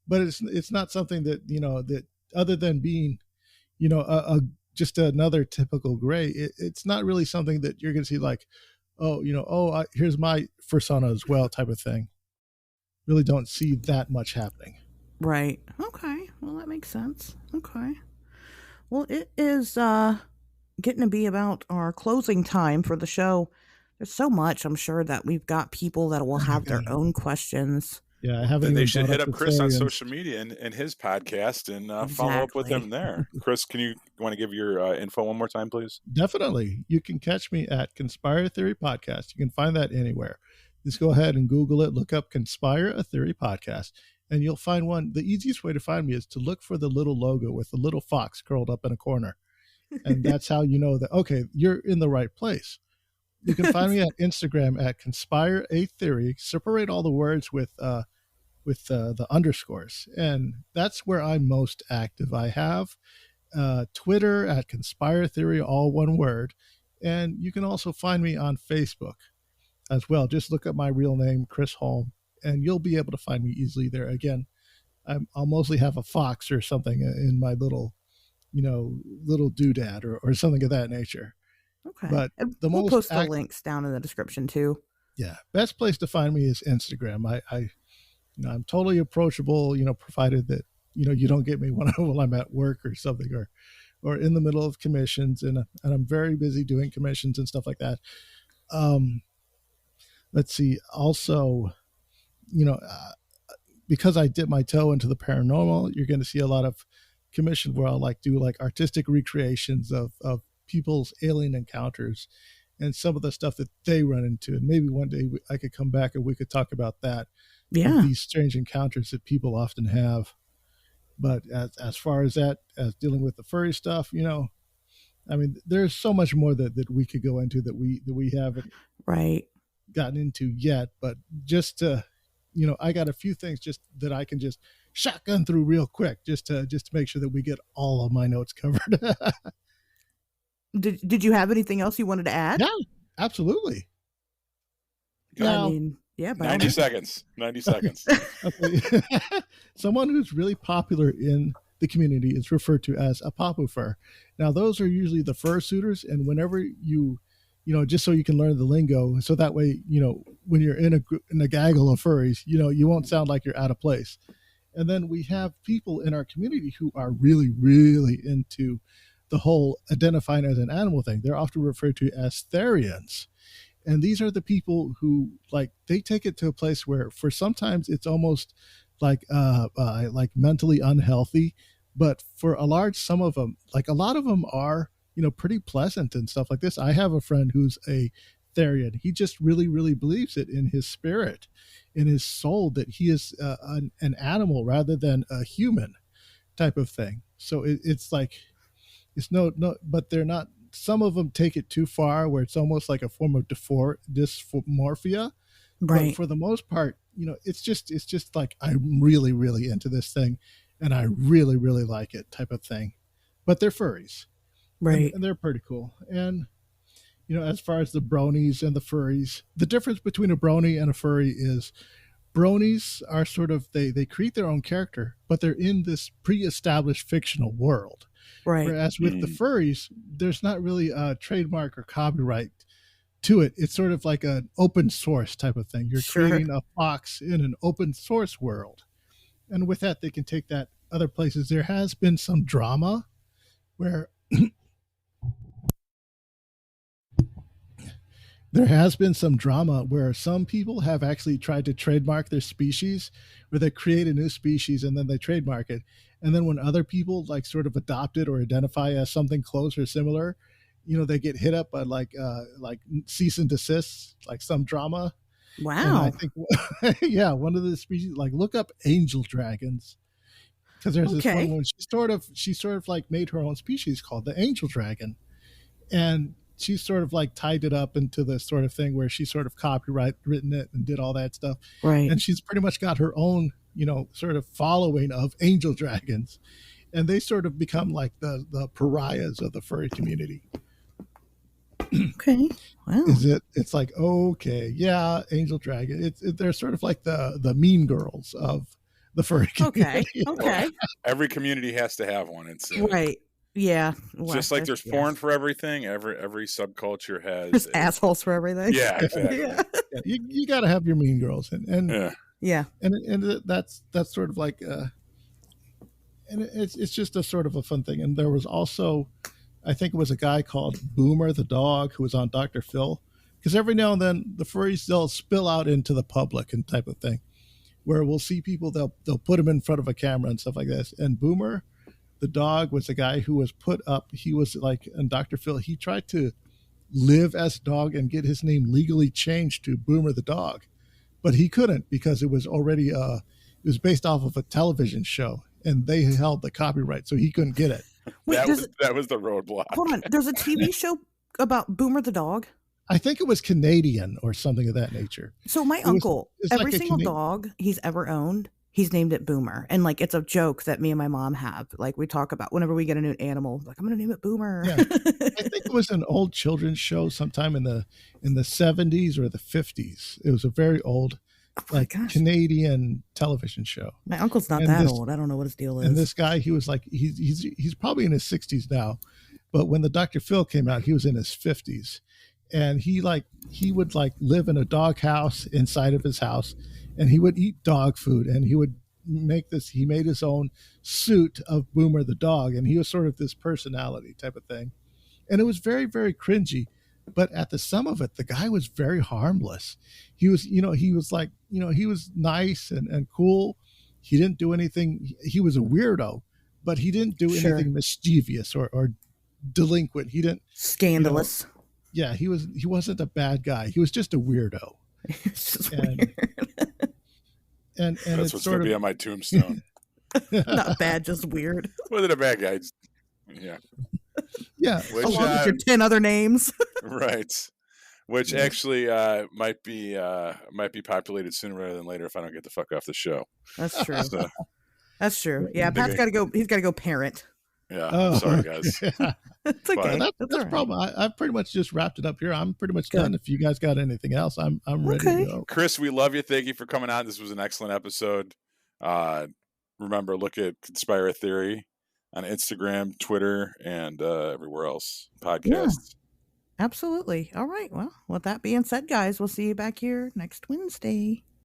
But it's not something that that other than being a just another typical gray. It's not really something that you're going to see like, here's my persona as well type of thing. Really don't see that much happening. Right. Okay. Well, that makes sense. Okay. Well, it is getting to be about our closing time for the show. There's so much, I'm sure, that we've got people that will have their own questions. Yeah, I haven't Then they even should brought hit up up the Chris on Therians. social media and his podcast and follow up with Exactly. him there. Chris, can you want to give your info one more time, please? Definitely. You can catch me at Conspire Theory Podcast. You can find that anywhere. Just go ahead and Google it, look up Conspire a Theory Podcast, and you'll find one. The easiest way to find me is to look for the little logo with the little fox curled up in a corner, and that's how you know that okay, you're in the right place. You can find me at Instagram at Conspire a Theory. Separate all the words with the underscores, and that's where I'm most active. I have Twitter at Conspire Theory, all one word, and you can also find me on Facebook as well. Just look up my real name, Chris Holm, and you'll be able to find me easily there. Again, I'll mostly have a fox or something in my little, little doodad or something of that nature. Okay. But And the we'll most post the links down in the description too. yeah, best place to find me is Instagram. I'm totally approachable, provided that you don't get me when I'm at work or something or in the middle of commissions, and I'm very busy doing commissions and stuff like that. Um, let's see. Also, you know, uh, because I dip my toe into the paranormal, you're going to see a lot of commission where I'll do artistic recreations of people's alien encounters and some of the stuff that they run into. And maybe one day I could come back and we could talk about that, of Yeah. these strange encounters that people often have. But as far as that, as dealing with the furry stuff, I mean, there's so much more that we could go into that we haven't Right. gotten into yet. But just to, I got a few things just that I can just shotgun through real quick, just to make sure that we get all of my notes covered. Did you have anything else you wanted to add? Yeah, absolutely. I Now, mean, yeah, by all 90 means. seconds. 90 seconds. okay. Someone who's really popular in the community is referred to as a papu fur. Now, those are usually the fursuiters, and whenever just so you can learn the lingo, so that way, when you're in a gaggle of furries, you won't sound like you're out of place. And then we have people in our community who are really, really into the whole identifying as an animal thing. They're often referred to as therians. And these are the people who they take it to a place where for sometimes it's almost like mentally unhealthy, but for a large some of them, a lot of them are pretty pleasant and stuff like this. I have a friend who's a therian. He just really, really believes it in his spirit, in his soul, that he is an animal rather than a human type of thing. So it's like it's no, but they're not. Some of them take it too far, where it's almost like a form of dysmorphia. But Right. for the most part, it's just like I'm really, really into this thing, and I really, really like it, type of thing. But they're furries, and, Right. and they're pretty cool. And as far as the bronies and the furries, the difference between a brony and a furry is bronies are sort of they create their own character, but they're in this pre-established fictional world. Right. Whereas with the furries, there's not really a trademark or copyright to it. It's sort of like an open source type of thing. You're Sure. creating a fox in an open source world. And with that, they can take that other places. There has been some drama where some people have actually tried to trademark their species, where they create a new species and then they trademark it. And then when other people sort of adopt it or identify as something close or similar, they get hit up by like cease and desist, like some drama. And I Wow. think, yeah, one of the species, look up angel dragons, because there's this one Okay. when she sort of made her own species called the angel dragon, and she sort of tied it up into this sort of thing where she sort of copyright written it and did all that stuff, Right. and she's pretty much got her own sort of following of angel dragons, and they sort of become like the pariahs of the furry community. Okay. Wow. It's like, okay, yeah, angel dragon, they're sort of like the mean girls of the furry Okay. community. Okay. Every community has to have one. It's Right. Yeah. Well, just like there's yeah. porn for everything. Every subculture has There's assholes for everything. Yeah, exactly. Yeah. Yeah, you got to have your mean girls, and Yeah. Yeah. and that's sort of and it's just a sort of a fun thing. And there was also, I think it was a guy called Boomer the dog who was on Dr. Phil, because every now and then the furries, they'll spill out into the public and type of thing, where we'll see people, they'll put them in front of a camera and stuff like this. And Boomer the dog was a guy who was put up. He was and Dr. Phil, he tried to live as a dog and get his name legally changed to Boomer the dog, but he couldn't because it was already It was based off of a television show, and they held the copyright, so he couldn't get it. Wait, that was the roadblock. hold on. There's a TV show about Boomer the dog. I think it was Canadian or something of that nature. So my uncle, it's every like a single Cana- dog he's ever owned, he's named it Boomer. And like it's a joke that me and my mom have. Like we talk about whenever we get a new animal, like I'm gonna name it Boomer. Yeah. I think it was an old children's show sometime in the 70s or the 50s. It was a very old like Canadian television show. My uncle's not And that this- old. I don't know what his deal is. And this guy, he was like he's probably in his 60s now, but when the Dr. Phil came out, he was in his 50s. And he would like live in a dog house inside of his house, and he would eat dog food, and he made his own suit of Boomer the dog, and he was sort of this personality type of thing. And it was very, very cringy. But at the sum of it, the guy was very harmless. He was nice and cool. He didn't do anything. He was a weirdo, but he didn't do anything mischievous or delinquent. He didn't scandalous. Yeah, he wasn't a bad guy. He was just a weirdo. It's just weird. And that's what's going to be on my tombstone. Not bad, just weird. Wasn't a bad guy. Yeah. Yeah. Which, along with your 10 other names. Right. Which actually might be populated sooner rather than later if I don't get the fuck off the show. That's true. So, that's true. Yeah, Pat's got to go. He's got to go parent. Yeah. Sorry, guys. Yeah. It's okay. That's a problem. I've pretty much just wrapped it up here. I'm pretty much done. If you guys got anything else, I'm ready to go. Chris, we love you. Thank you for coming on. This was an excellent episode. Remember, look at Conspire Theory on Instagram, Twitter, and everywhere else. Podcasts. Yeah, absolutely. All right. Well, with that being said, guys, we'll see you back here next Wednesday.